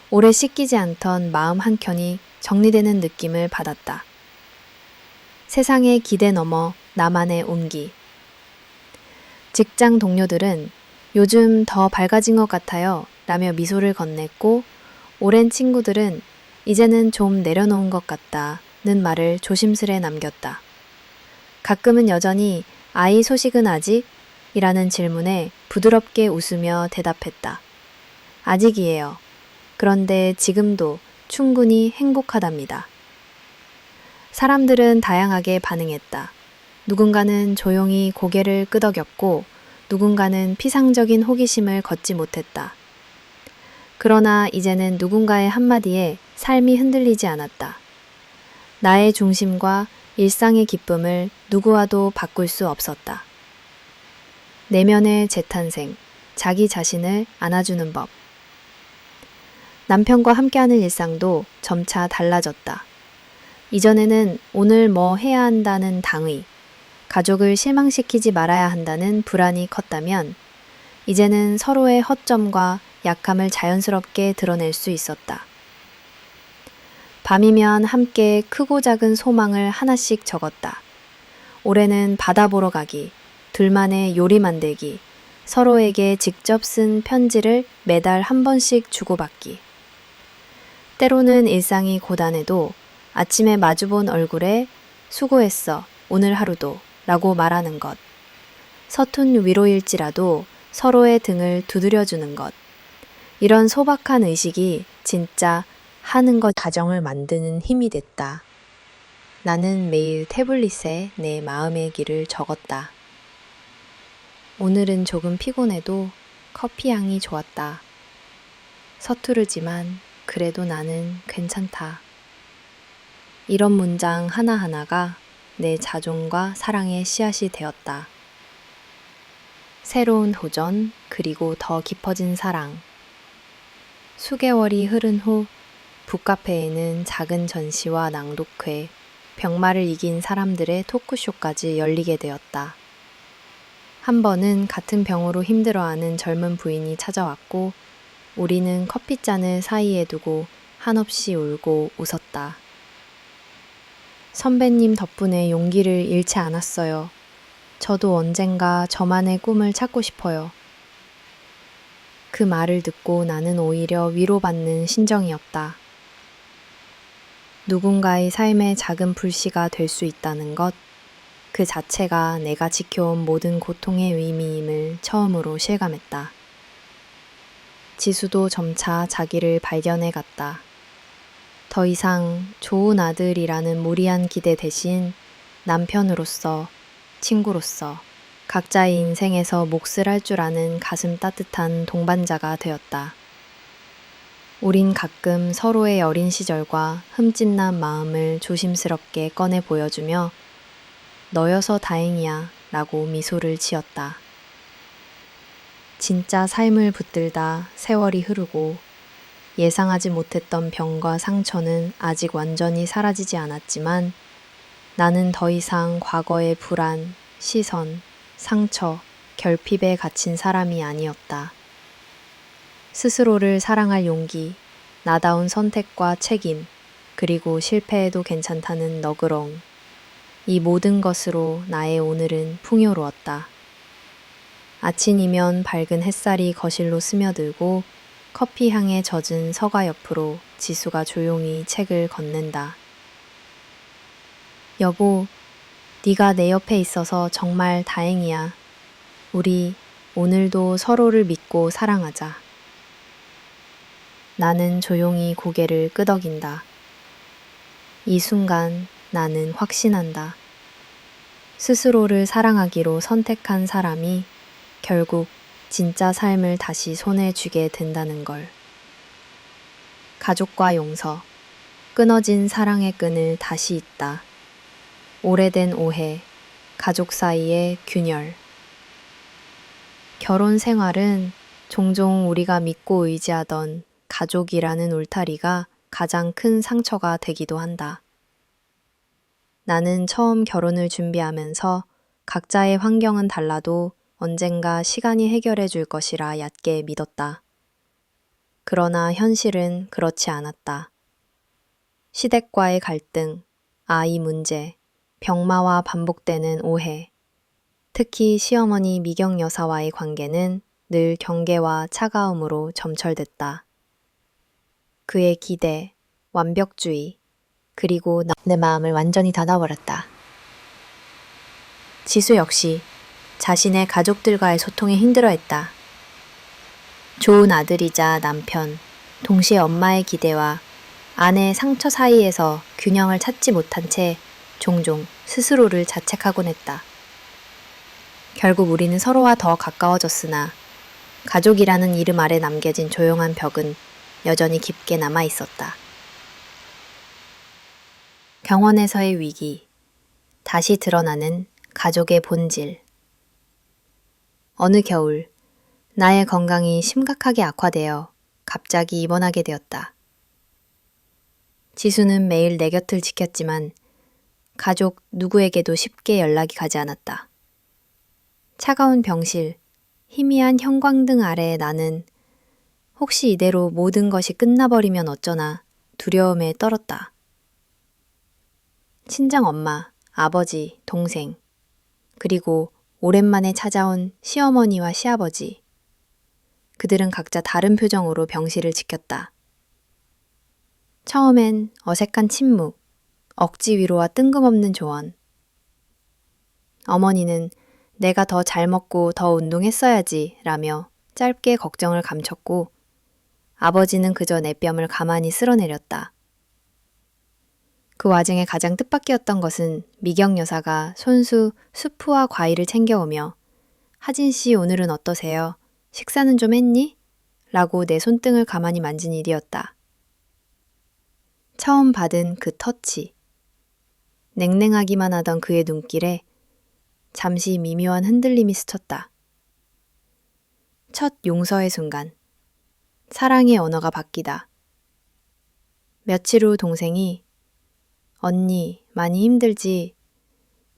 오래 씻기지 않던 마음 한켠이 정리되는 느낌을 받았다. 세상의 기대 넘어 나만의 온기. 직장 동료들은 요즘 더 밝아진 것 같아요 라며 미소를 건넸고, 오랜 친구들은 이제는 좀 내려놓은 것 같다는 말을 조심스레 남겼다. 가끔은 여전히 아이 소식은 아직? 이라는 질문에 부드럽게 웃으며 대답했다. 아직이에요. 그런데 지금도 충분히 행복하답니다. 사람들은 다양하게 반응했다. 누군가는 조용히 고개를 끄덕였고, 누군가는 피상적인 호기심을 걷지 못했다. 그러나 이제는 누군가의 한마디에 삶이 흔들리지 않았다. 나의 중심과 일상의 기쁨을 누구와도 바꿀 수 없었다. 내면의 재탄생, 자기 자신을 안아주는 법. 남편과 함께하는 일상도 점차 달라졌다. 이전에는 오늘 뭐 해야 한다는 당의, 가족을 실망시키지 말아야 한다는 불안이 컸다면, 이제는 서로의 허점과 약함을 자연스럽게 드러낼 수 있었다. 밤이면 함께 크고 작은 소망을 하나씩 적었다. 올해는 바다 보러 가기, 둘만의 요리 만들기, 서로에게 직접 쓴 편지를 매달 한 번씩 주고받기. 때로는 일상이 고단해도 아침에 마주본 얼굴에 수고했어, 오늘 하루도 라고 말하는 것. 서툰 위로일지라도 서로의 등을 두드려주는 것. 이런 소박한 의식이 진짜 하는 것 가정을 만드는 힘이 됐다. 나는 매일 태블릿에 내 마음의 길을 적었다. 오늘은 조금 피곤해도 커피 향이 좋았다. 서투르지만 그래도 나는 괜찮다. 이런 문장 하나하나가 내 자존과 사랑의 씨앗이 되었다. 새로운 도전, 그리고 더 깊어진 사랑. 수개월이 흐른 후 북카페에는 작은 전시와 낭독회, 병마를 이긴 사람들의 토크쇼까지 열리게 되었다. 한 번은 같은 병으로 힘들어하는 젊은 부인이 찾아왔고, 우리는 커피잔을 사이에 두고 한없이 울고 웃었다. 선배님 덕분에 용기를 잃지 않았어요. 저도 언젠가 저만의 꿈을 찾고 싶어요. 그 말을 듣고 나는 오히려 위로받는 심정이었다. 누군가의 삶의 작은 불씨가 될 수 있다는 것, 그 자체가 내가 지켜온 모든 고통의 의미임을 처음으로 실감했다. 지수도 점차 자기를 발견해 갔다. 더 이상 좋은 아들이라는 무리한 기대 대신 남편으로서, 친구로서 각자의 인생에서 몫을 할 줄 아는 가슴 따뜻한 동반자가 되었다. 우린 가끔 서로의 어린 시절과 흠집난 마음을 조심스럽게 꺼내 보여주며 너여서 다행이야 라고 미소를 지었다. 진짜 삶을 붙들다 세월이 흐르고 예상하지 못했던 병과 상처는 아직 완전히 사라지지 않았지만, 나는 더 이상 과거의 불안, 시선, 상처, 결핍에 갇힌 사람이 아니었다. 스스로를 사랑할 용기, 나다운 선택과 책임, 그리고 실패해도 괜찮다는 너그러움. 이 모든 것으로 나의 오늘은 풍요로웠다. 아침이면 밝은 햇살이 거실로 스며들고 커피 향에 젖은 서가 옆으로 지수가 조용히 책을 건넨다. 여보, 네가 내 옆에 있어서 정말 다행이야. 우리 오늘도 서로를 믿고 사랑하자. 나는 조용히 고개를 끄덕인다. 이 순간 나는 확신한다. 스스로를 사랑하기로 선택한 사람이 결국 진짜 삶을 다시 손에 쥐게 된다는 걸. 가족과 용서, 끊어진 사랑의 끈을 다시 잇다. 오래된 오해, 가족 사이의 균열. 결혼 생활은 종종 우리가 믿고 의지하던 가족이라는 울타리가 가장 큰 상처가 되기도 한다. 나는 처음 결혼을 준비하면서 각자의 환경은 달라도 언젠가 시간이 해결해 줄 것이라 얕게 믿었다. 그러나 현실은 그렇지 않았다. 시댁과의 갈등, 아이 문제, 병마와 반복되는 오해, 특히 시어머니 미경 여사와의 관계는 늘 경계와 차가움으로 점철됐다. 그의 기대, 완벽주의, 그리고 내 마음을 완전히 닫아버렸다. 지수 역시 자신의 가족들과의 소통에 힘들어했다. 좋은 아들이자 남편, 동시에 엄마의 기대와 아내의 상처 사이에서 균형을 찾지 못한 채 종종 스스로를 자책하곤 했다. 결국 우리는 서로와 더 가까워졌으나 가족이라는 이름 아래 남겨진 조용한 벽은 여전히 깊게 남아 있었다. 병원에서의 위기, 다시 드러나는 가족의 본질. 어느 겨울, 나의 건강이 심각하게 악화되어 갑자기 입원하게 되었다. 지수는 매일 내 곁을 지켰지만 가족 누구에게도 쉽게 연락이 가지 않았다. 차가운 병실, 희미한 형광등 아래 나는 혹시 이대로 모든 것이 끝나버리면 어쩌나 두려움에 떨었다. 친정 엄마, 아버지, 동생, 그리고 오랜만에 찾아온 시어머니와 시아버지. 그들은 각자 다른 표정으로 병실을 지켰다. 처음엔 어색한 침묵, 억지 위로와 뜬금없는 조언. 어머니는 내가 더 잘 먹고 더 운동했어야지 라며 짧게 걱정을 감췄고 아버지는 그저 내 뺨을 가만히 쓸어내렸다. 그 와중에 가장 뜻밖이었던 것은 미경 여사가 손수 수프와 과일을 챙겨오며 하진 씨 오늘은 어떠세요? 식사는 좀 했니? 라고 내 손등을 가만히 만진 일이었다. 처음 받은 그 터치. 냉랭하기만 하던 그의 눈길에 잠시 미묘한 흔들림이 스쳤다. 첫 용서의 순간. 사랑의 언어가 바뀌다. 며칠 후 동생이 언니, 많이 힘들지?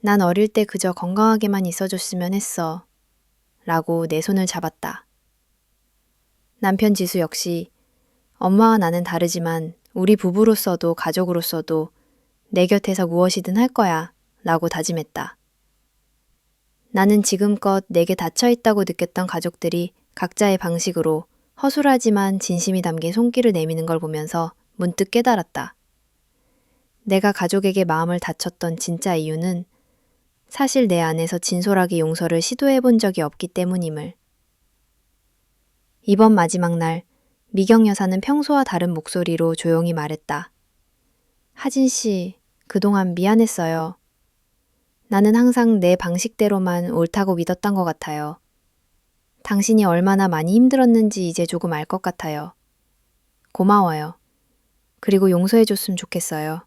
난 어릴 때 그저 건강하게만 있어줬으면 했어. 라고 내 손을 잡았다. 남편 지수 역시 엄마와 나는 다르지만 우리 부부로서도 가족으로서도 내 곁에서 무엇이든 할 거야. 라고 다짐했다. 나는 지금껏 내게 닫혀있다고 느꼈던 가족들이 각자의 방식으로 허술하지만 진심이 담긴 손길을 내미는 걸 보면서 문득 깨달았다. 내가 가족에게 마음을 닫혔던 진짜 이유는 사실 내 안에서 진솔하게 용서를 시도해 본 적이 없기 때문임을. 이번 마지막 날, 미경 여사는 평소와 다른 목소리로 조용히 말했다. 하진 씨, 그동안 미안했어요. 나는 항상 내 방식대로만 옳다고 믿었던 것 같아요. 당신이 얼마나 많이 힘들었는지 이제 조금 알 것 같아요. 고마워요. 그리고 용서해줬으면 좋겠어요.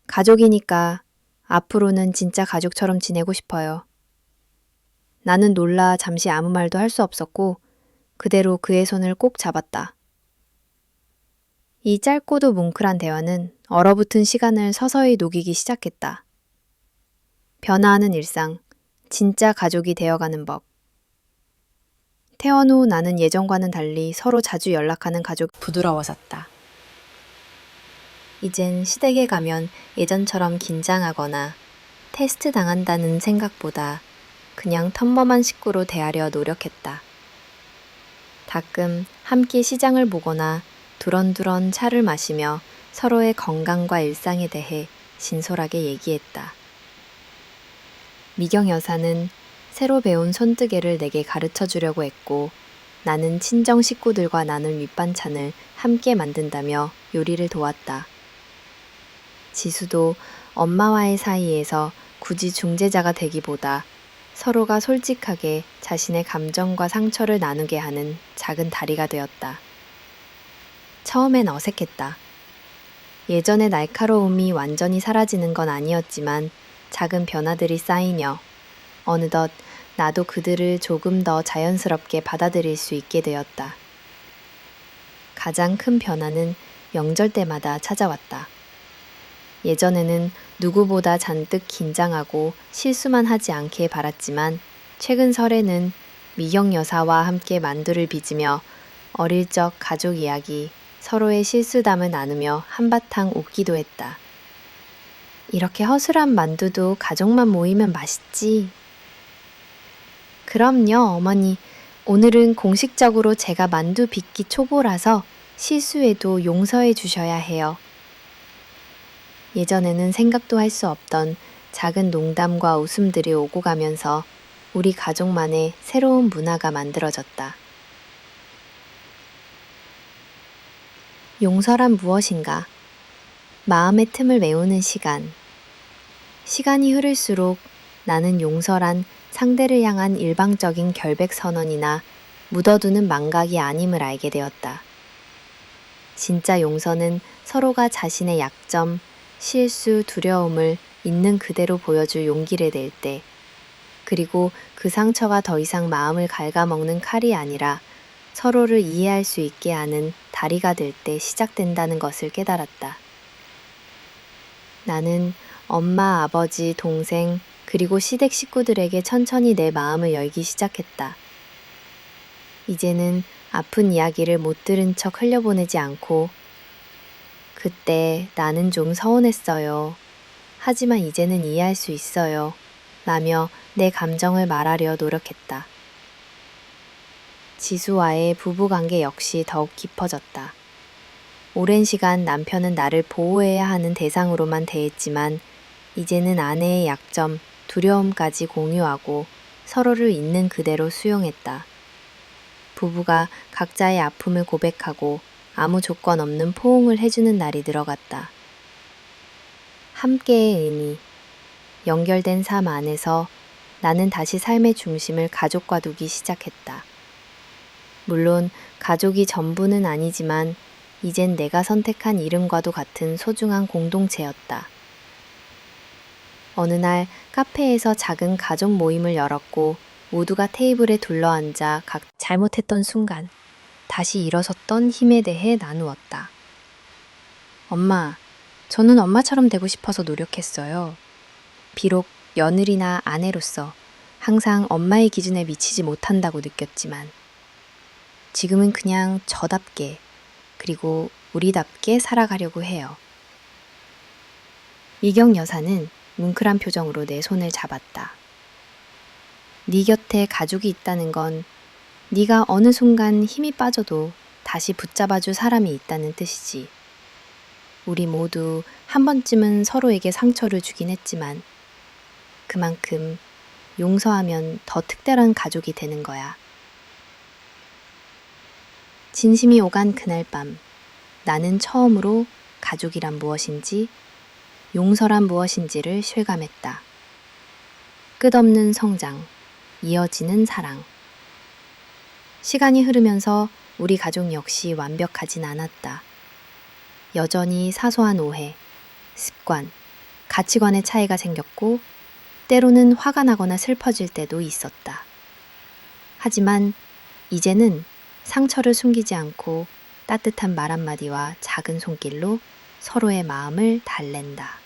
가족이니까 앞으로는 진짜 가족처럼 지내고 싶어요. 나는 놀라 잠시 아무 말도 할 수 없었고 그대로 그의 손을 꼭 잡았다. 이 짧고도 뭉클한 대화는 얼어붙은 시간을 서서히 녹이기 시작했다. 변화하는 일상, 진짜 가족이 되어가는 법. 퇴원 후 나는 예전과는 달리 서로 자주 연락하는 가족 부드러워졌다. 이젠 시댁에 가면 예전처럼 긴장하거나 테스트 당한다는 생각보다 그냥 평범한 식구로 대하려 노력했다. 가끔 함께 시장을 보거나 두런두런 차를 마시며 서로의 건강과 일상에 대해 진솔하게 얘기했다. 미경 여사는 새로 배운 손뜨개를 내게 가르쳐 주려고 했고 나는 친정 식구들과 나눌 밑반찬을 함께 만든다며 요리를 도왔다. 지수도 엄마와의 사이에서 굳이 중재자가 되기보다 서로가 솔직하게 자신의 감정과 상처를 나누게 하는 작은 다리가 되었다. 처음엔 어색했다. 예전의 날카로움이 완전히 사라지는 건 아니었지만 작은 변화들이 쌓이며 어느덧 나도 그들을 조금 더 자연스럽게 받아들일 수 있게 되었다. 가장 큰 변화는 명절 때마다 찾아왔다. 예전에는 누구보다 잔뜩 긴장하고 실수만 하지 않길 바랐지만 최근 설에는 미경 여사와 함께 만두를 빚으며 어릴 적 가족 이야기, 서로의 실수담을 나누며 한바탕 웃기도 했다. 이렇게 허술한 만두도 가족만 모이면 맛있지. 그럼요, 어머니. 오늘은 공식적으로 제가 만두 빚기 초보라서 실수해도 용서해 주셔야 해요. 예전에는 생각도 할 수 없던 작은 농담과 웃음들이 오고 가면서 우리 가족만의 새로운 문화가 만들어졌다. 용서란 무엇인가? 마음의 틈을 메우는 시간. 시간이 흐를수록 나는 용서란 상대를 향한 일방적인 결백 선언이나 묻어두는 망각이 아님을 알게 되었다. 진짜 용서는 서로가 자신의 약점, 실수, 두려움을 있는 그대로 보여줄 용기를 낼 때, 그리고 그 상처가 더 이상 마음을 갉아먹는 칼이 아니라 서로를 이해할 수 있게 하는 다리가 될 때 시작된다는 것을 깨달았다. 나는 엄마, 아버지, 동생, 그리고 시댁 식구들에게 천천히 내 마음을 열기 시작했다. 이제는 아픈 이야기를 못 들은 척 흘려보내지 않고 그때 나는 좀 서운했어요. 하지만 이제는 이해할 수 있어요. 라며 내 감정을 말하려 노력했다. 지수와의 부부관계 역시 더욱 깊어졌다. 오랜 시간 남편은 나를 보호해야 하는 대상으로만 대했지만 이제는 아내의 약점, 두려움까지 공유하고 서로를 있는 그대로 수용했다. 부부가 각자의 아픔을 고백하고 아무 조건 없는 포옹을 해주는 날이 들어갔다. 함께의 의미, 연결된 삶 안에서 나는 다시 삶의 중심을 가족과 두기 시작했다. 물론 가족이 전부는 아니지만 이젠 내가 선택한 이름과도 같은 소중한 공동체였다. 어느 날 카페에서 작은 가족 모임을 열었고 모두가 테이블에 둘러앉아 각 잘못했던 순간 다시 일어섰던 힘에 대해 나누었다. 엄마, 저는 엄마처럼 되고 싶어서 노력했어요. 비록 며느리나 아내로서 항상 엄마의 기준에 미치지 못한다고 느꼈지만 지금은 그냥 저답게 그리고 우리답게 살아가려고 해요. 미경 여사는 뭉클한 표정으로 내 손을 잡았다. 네 곁에 가족이 있다는 건 네가 어느 순간 힘이 빠져도 다시 붙잡아줄 사람이 있다는 뜻이지. 우리 모두 한 번쯤은 서로에게 상처를 주긴 했지만 그만큼 용서하면 더 특별한 가족이 되는 거야. 진심이 오간 그날 밤, 나는 처음으로 가족이란 무엇인지, 용서란 무엇인지를 실감했다. 끝없는 성장, 이어지는 사랑. 시간이 흐르면서 우리 가족 역시 완벽하진 않았다. 여전히 사소한 오해, 습관, 가치관의 차이가 생겼고 때로는 화가 나거나 슬퍼질 때도 있었다. 하지만 이제는 상처를 숨기지 않고 따뜻한 말 한마디와 작은 손길로 서로의 마음을 달랜다.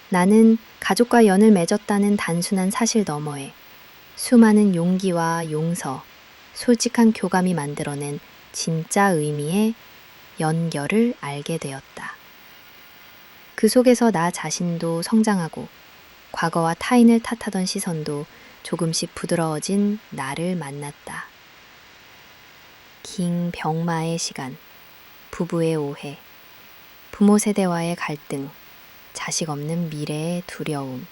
나는 가족과 연을 맺었다는 단순한 사실 너머에 수많은 용기와 용서, 솔직한 교감이 만들어낸 진짜 의미의 연결을 알게 되었다. 그 속에서 나 자신도 성장하고 과거와 타인을 탓하던 시선도 조금씩 부드러워진 나를 만났다. 긴 병마의 시간, 부부의 오해, 부모 세대와의 갈등, 자식 없는 미래의 두려움.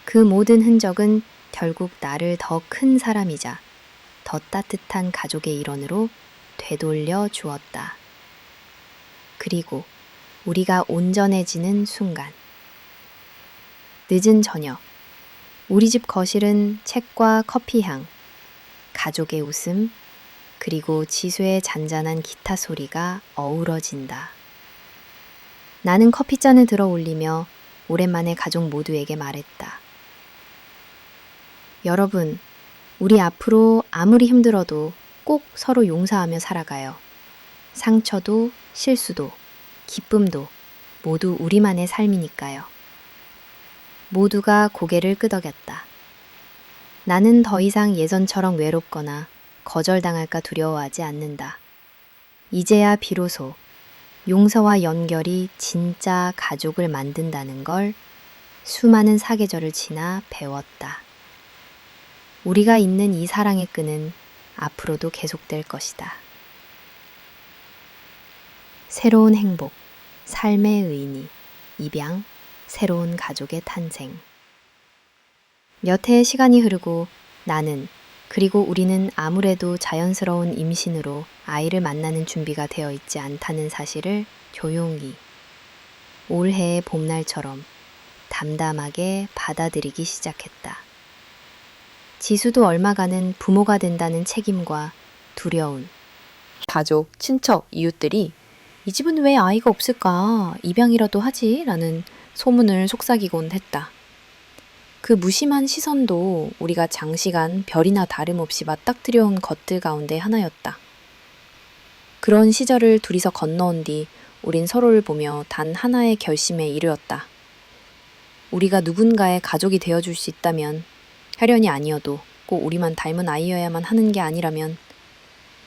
그 모든 흔적은 결국 나를 더 큰 사람이자 더 따뜻한 가족의 일원으로 되돌려 주었다. 그리고 우리가 온전해지는 순간. 늦은 저녁. 우리 집 거실은 책과 커피 향, 가족의 웃음, 그리고 지수의 잔잔한 기타 소리가 어우러진다. 나는 커피잔을 들어 올리며 오랜만에 가족 모두에게 말했다. 여러분, 우리 앞으로 아무리 힘들어도 꼭 서로 용서하며 살아가요. 상처도 실수도 기쁨도 모두 우리만의 삶이니까요. 모두가 고개를 끄덕였다. 나는 더 이상 예전처럼 외롭거나 거절당할까 두려워하지 않는다. 이제야 비로소 용서와 연결이 진짜 가족을 만든다는 걸 수많은 사계절을 지나 배웠다. 우리가 잇는 이 사랑의 끈은 앞으로도 계속될 것이다. 새로운 행복, 삶의 의미, 입양, 새로운 가족의 탄생. 몇 해의 시간이 흐르고 나는 그리고 우리는 아무래도 자연스러운 임신으로 아이를 만나는 준비가 되어 있지 않다는 사실을 조용히 올해의 봄날처럼 담담하게 받아들이기 시작했다. 지수도 얼마가는 부모가 된다는 책임과 두려움. 가족, 친척, 이웃들이 이 집은 왜 아이가 없을까? 입양이라도 하지? 라는 소문을 속삭이곤 했다. 그 무심한 시선도 우리가 장시간 별이나 다름없이 맞닥뜨려온 것들 가운데 하나였다. 그런 시절을 둘이서 건너온 뒤 우린 서로를 보며 단 하나의 결심에 이르렀다. 우리가 누군가의 가족이 되어줄 수 있다면, 혈연이 아니어도 꼭 우리만 닮은 아이여야만 하는 게 아니라면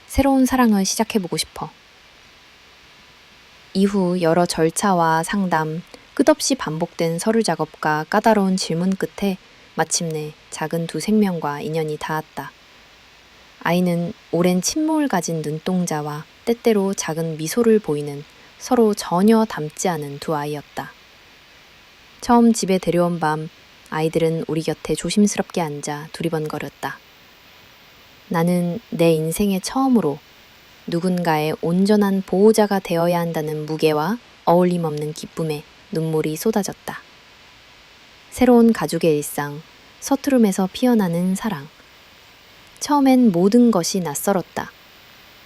새로운 사랑을 시작해보고 싶어. 이후 여러 절차와 상담, 끝없이 반복된 서류 작업과 까다로운 질문 끝에 마침내 작은 두 생명과 인연이 닿았다. 아이는 오랜 침묵을 가진 눈동자와 때때로 작은 미소를 보이는 서로 전혀 닮지 않은 두 아이였다. 처음 집에 데려온 밤 아이들은 우리 곁에 조심스럽게 앉아 두리번거렸다. 나는 내 인생의 처음으로 누군가의 온전한 보호자가 되어야 한다는 무게와 어울림 없는 기쁨에 눈물이 쏟아졌다. 새로운 가족의 일상, 서투름에서 피어나는 사랑. 처음엔 모든 것이 낯설었다.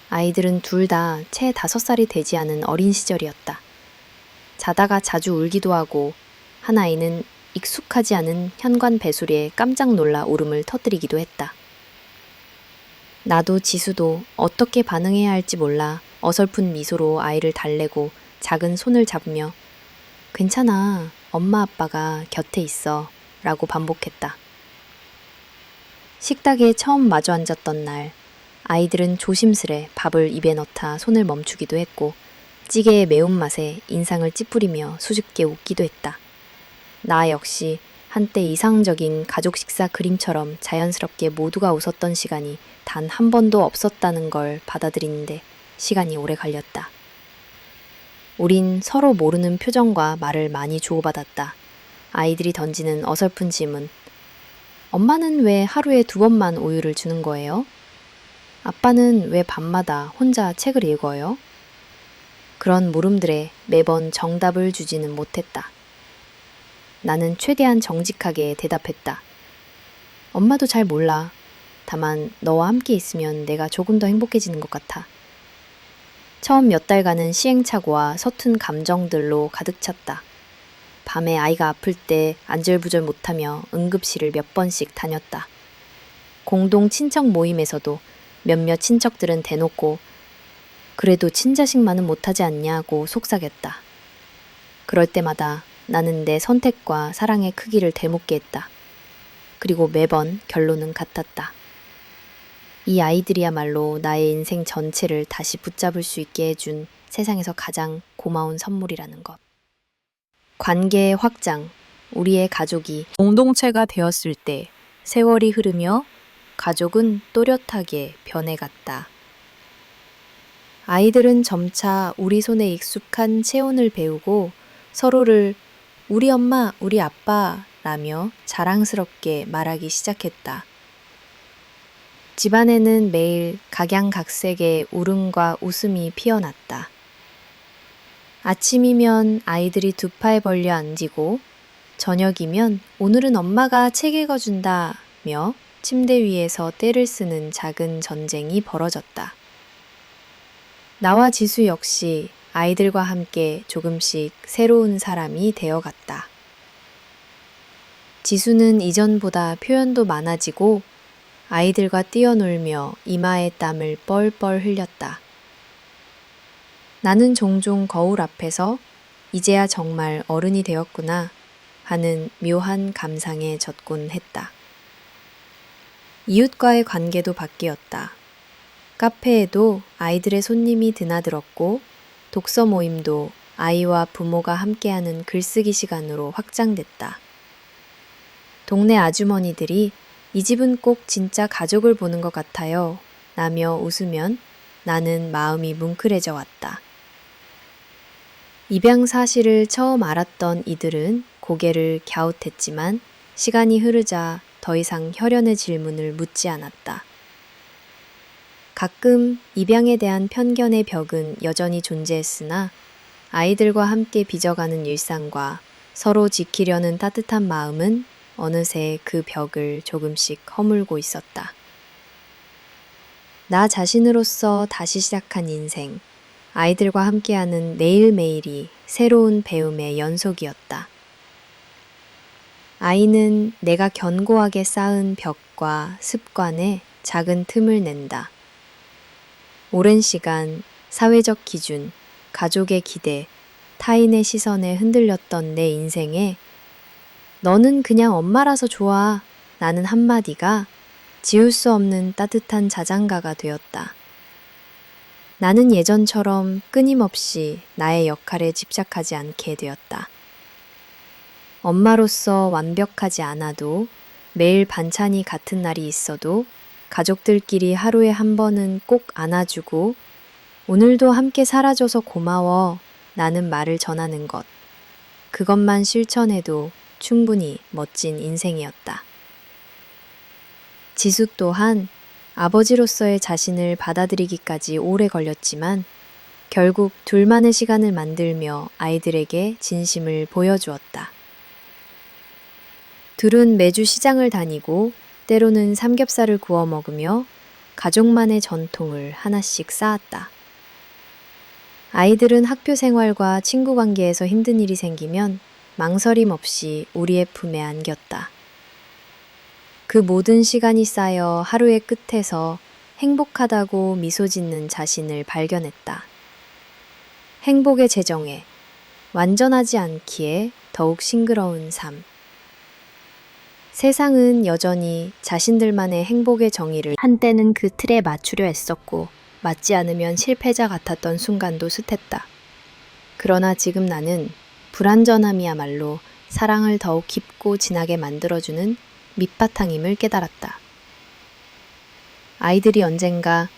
아이들은 둘 다 채 5살이 되지 않은 어린 시절이었다. 자다가 자주 울기도 하고 한 아이는 익숙하지 않은 현관 배수리에 깜짝 놀라 울음을 터뜨리기도 했다. 나도 지수도 어떻게 반응해야 할지 몰라 어설픈 미소로 아이를 달래고 작은 손을 잡으며 괜찮아, 엄마 아빠가 곁에 있어 라고 반복했다. 식탁에 처음 마주 앉았던 날 아이들은 조심스레 밥을 입에 넣다 손을 멈추기도 했고 찌개의 매운맛에 인상을 찌푸리며 수줍게 웃기도 했다. 나 역시 한때 이상적인 가족 식사 그림처럼 자연스럽게 모두가 웃었던 시간이 단 한 번도 없었다는 걸 받아들이는데 시간이 오래 걸렸다. 우린 서로 모르는 표정과 말을 많이 주고받았다. 아이들이 던지는 어설픈 질문. 엄마는 왜 하루에 2번만 우유를 주는 거예요? 아빠는 왜 밤마다 혼자 책을 읽어요? 그런 물음들에 매번 정답을 주지는 못했다. 나는 최대한 정직하게 대답했다. 엄마도 잘 몰라. 다만 너와 함께 있으면 내가 조금 더 행복해지는 것 같아. 처음 몇 달간은 시행착오와 서툰 감정들로 가득 찼다. 밤에 아이가 아플 때 안절부절 못하며 응급실을 몇 번씩 다녔다. 공동 친척 모임에서도 몇몇 친척들은 대놓고 그래도 친자식만은 못하지 않냐고 속삭였다. 그럴 때마다 나는 내 선택과 사랑의 크기를 되묻게 했다. 그리고 매번 결론은 같았다. 이 아이들이야말로 나의 인생 전체를 다시 붙잡을 수 있게 해준 세상에서 가장 고마운 선물이라는 것. 관계의 확장, 우리의 가족이 공동체가 되었을 때 세월이 흐르며 가족은 또렷하게 변해갔다. 아이들은 점차 우리 손에 익숙한 체온을 배우고 서로를 우리 엄마, 우리 아빠 라며 자랑스럽게 말하기 시작했다. 집안에는 매일 각양각색의 울음과 웃음이 피어났다. 아침이면 아이들이 두 팔 벌려 앉이고 저녁이면 오늘은 엄마가 책 읽어준다며 침대 위에서 떼를 쓰는 작은 전쟁이 벌어졌다. 나와 지수 역시 아이들과 함께 조금씩 새로운 사람이 되어갔다. 지수는 이전보다 표현도 많아지고 아이들과 뛰어놀며 이마에 땀을 뻘뻘 흘렸다. 나는 종종 거울 앞에서 이제야 정말 어른이 되었구나 하는 묘한 감상에 젖곤 했다. 이웃과의 관계도 바뀌었다. 카페에도 아이들의 손님이 드나들었고 독서 모임도 아이와 부모가 함께하는 글쓰기 시간으로 확장됐다. 동네 아주머니들이 이 집은 꼭 진짜 가족을 보는 것 같아요 라며 웃으면 나는 마음이 뭉클해져 왔다. 입양 사실을 처음 알았던 이들은 고개를 갸웃했지만 시간이 흐르자 더 이상 혈연의 질문을 묻지 않았다. 가끔 입양에 대한 편견의 벽은 여전히 존재했으나 아이들과 함께 빚어가는 일상과 서로 지키려는 따뜻한 마음은 어느새 그 벽을 조금씩 허물고 있었다. 나 자신으로서 다시 시작한 인생, 아이들과 함께하는 매일매일이 새로운 배움의 연속이었다. 아이는 내가 견고하게 쌓은 벽과 습관에 작은 틈을 낸다. 오랜 시간 사회적 기준, 가족의 기대, 타인의 시선에 흔들렸던 내 인생에 너는 그냥 엄마라서 좋아 라는 한마디가 지울 수 없는 따뜻한 자장가가 되었다. 나는 예전처럼 끊임없이 나의 역할에 집착하지 않게 되었다. 엄마로서 완벽하지 않아도 매일 반찬이 같은 날이 있어도 가족들끼리 하루에 한 번은 꼭 안아주고 오늘도 함께 살아줘서 고마워 라는 말을 전하는 것. 그것만 실천해도 충분히 멋진 인생이었다. 지수 또한 아버지로서의 자신을 받아들이기까지 오래 걸렸지만 결국 둘만의 시간을 만들며 아이들에게 진심을 보여주었다. 둘은 매주 시장을 다니고 때로는 삼겹살을 구워 먹으며 가족만의 전통을 하나씩 쌓았다. 아이들은 학교 생활과 친구 관계에서 힘든 일이 생기면 망설임 없이 우리의 품에 안겼다. 그 모든 시간이 쌓여 하루의 끝에서 행복하다고 미소 짓는 자신을 발견했다. 행복의 재정에 완전하지 않기에 더욱 싱그러운 삶. 세상은 여전히 자신들만의 행복의 정의를 한때는 그 틀에 맞추려 애썼고 맞지 않으면 실패자 같았던 순간도 숱했다. 그러나 지금 나는 불완전함이야말로 사랑을 더욱 깊고 진하게 만들어주는 밑바탕임을 깨달았다. 아이들이 언젠가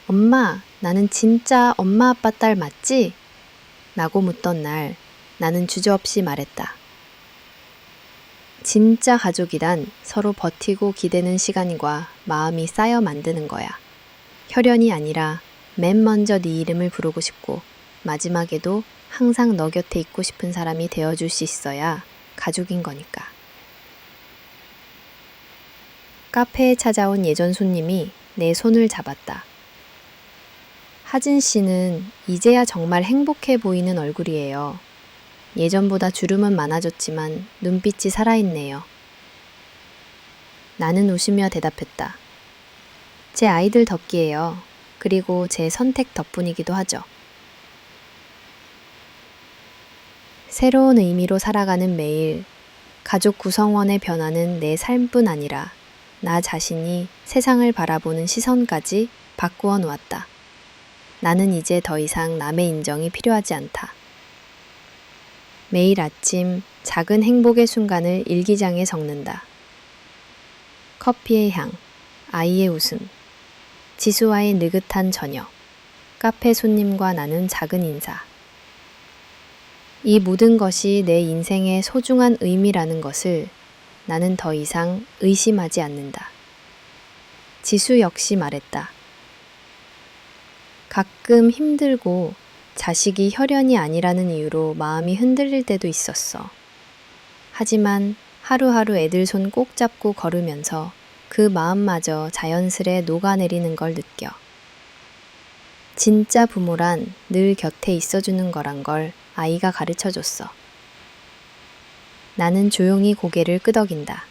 엄마, 나는 진짜 엄마 아빠 딸 맞지? 라고 묻던 날 나는 주저없이 말했다. 진짜 가족이란 서로 버티고 기대는 시간과 마음이 쌓여 만드는 거야. 혈연이 아니라 맨 먼저 네 이름을 부르고 싶고 마지막에도 항상 너 곁에 있고 싶은 사람이 되어줄 수 있어야 가족인 거니까. 카페에 찾아온 예전 손님이 내 손을 잡았다. 하진 씨는 이제야 정말 행복해 보이는 얼굴이에요. 예전보다 주름은 많아졌지만 눈빛이 살아있네요. 나는 웃으며 대답했다. 제 아이들 덕기예요. 그리고 제 선택 덕분이기도 하죠. 새로운 의미로 살아가는 매일, 가족 구성원의 변화는 내 삶뿐 아니라 나 자신이 세상을 바라보는 시선까지 바꾸어 놓았다. 나는 이제 더 이상 남의 인정이 필요하지 않다. 매일 아침 작은 행복의 순간을 일기장에 적는다. 커피의 향, 아이의 웃음, 지수와의 느긋한 저녁, 카페 손님과 나눈 작은 인사. 이 모든 것이 내 인생의 소중한 의미라는 것을 나는 더 이상 의심하지 않는다. 지수 역시 말했다. 가끔 힘들고 자식이 혈연이 아니라는 이유로 마음이 흔들릴 때도 있었어. 하지만 하루하루 애들 손 꼭 잡고 걸으면서 그 마음마저 자연스레 녹아내리는 걸 느껴. 진짜 부모란 늘 곁에 있어주는 거란 걸 아이가 가르쳐줬어. 나는 조용히 고개를 끄덕인다.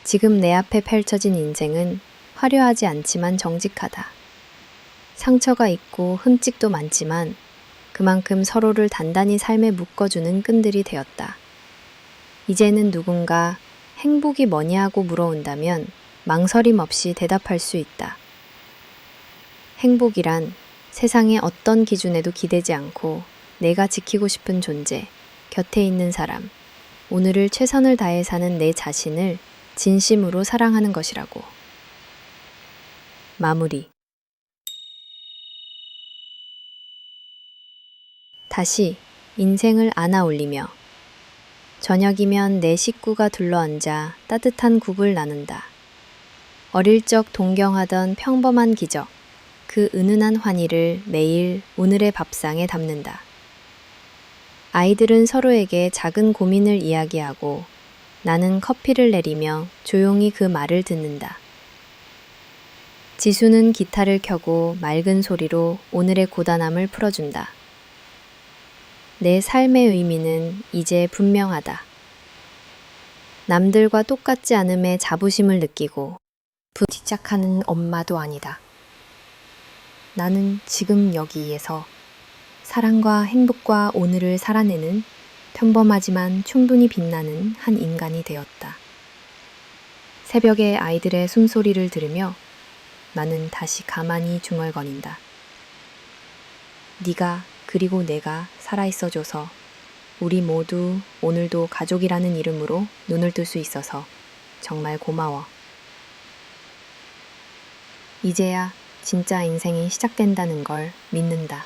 지금 내 앞에 펼쳐진 인생은 화려하지 않지만 정직하다. 상처가 있고 흠집도 많지만 그만큼 서로를 단단히 삶에 묶어주는 끈들이 되었다. 이제는 누군가 행복이 뭐냐고 물어온다면 망설임 없이 대답할 수 있다. 행복이란 세상의 어떤 기준에도 기대지 않고 내가 지키고 싶은 존재, 곁에 있는 사람, 오늘을 최선을 다해 사는 내 자신을 진심으로 사랑하는 것이라고. 마무리. 다시 인생을 안아 올리며 저녁이면 내 식구가 둘러앉아 따뜻한 국을 나눈다. 어릴 적 동경하던 평범한 기적, 그 은은한 환희를 매일 오늘의 밥상에 담는다. 아이들은 서로에게 작은 고민을 이야기하고 나는 커피를 내리며 조용히 그 말을 듣는다. 지수는 기타를 켜고 맑은 소리로 오늘의 고단함을 풀어준다. 내 삶의 의미는 이제 분명하다. 남들과 똑같지 않음에 자부심을 느끼고 부티짝하는 엄마도 아니다. 나는 지금 여기에서 사랑과 행복과 오늘을 살아내는 평범하지만 충분히 빛나는 한 인간이 되었다. 새벽에 아이들의 숨소리를 들으며 나는 다시 가만히 중얼거린다. 네가 그리고 내가 살아있어줘서 우리 모두 오늘도 가족이라는 이름으로 눈을 뜰 수 있어서 정말 고마워. 이제야 진짜 인생이 시작된다는 걸 믿는다.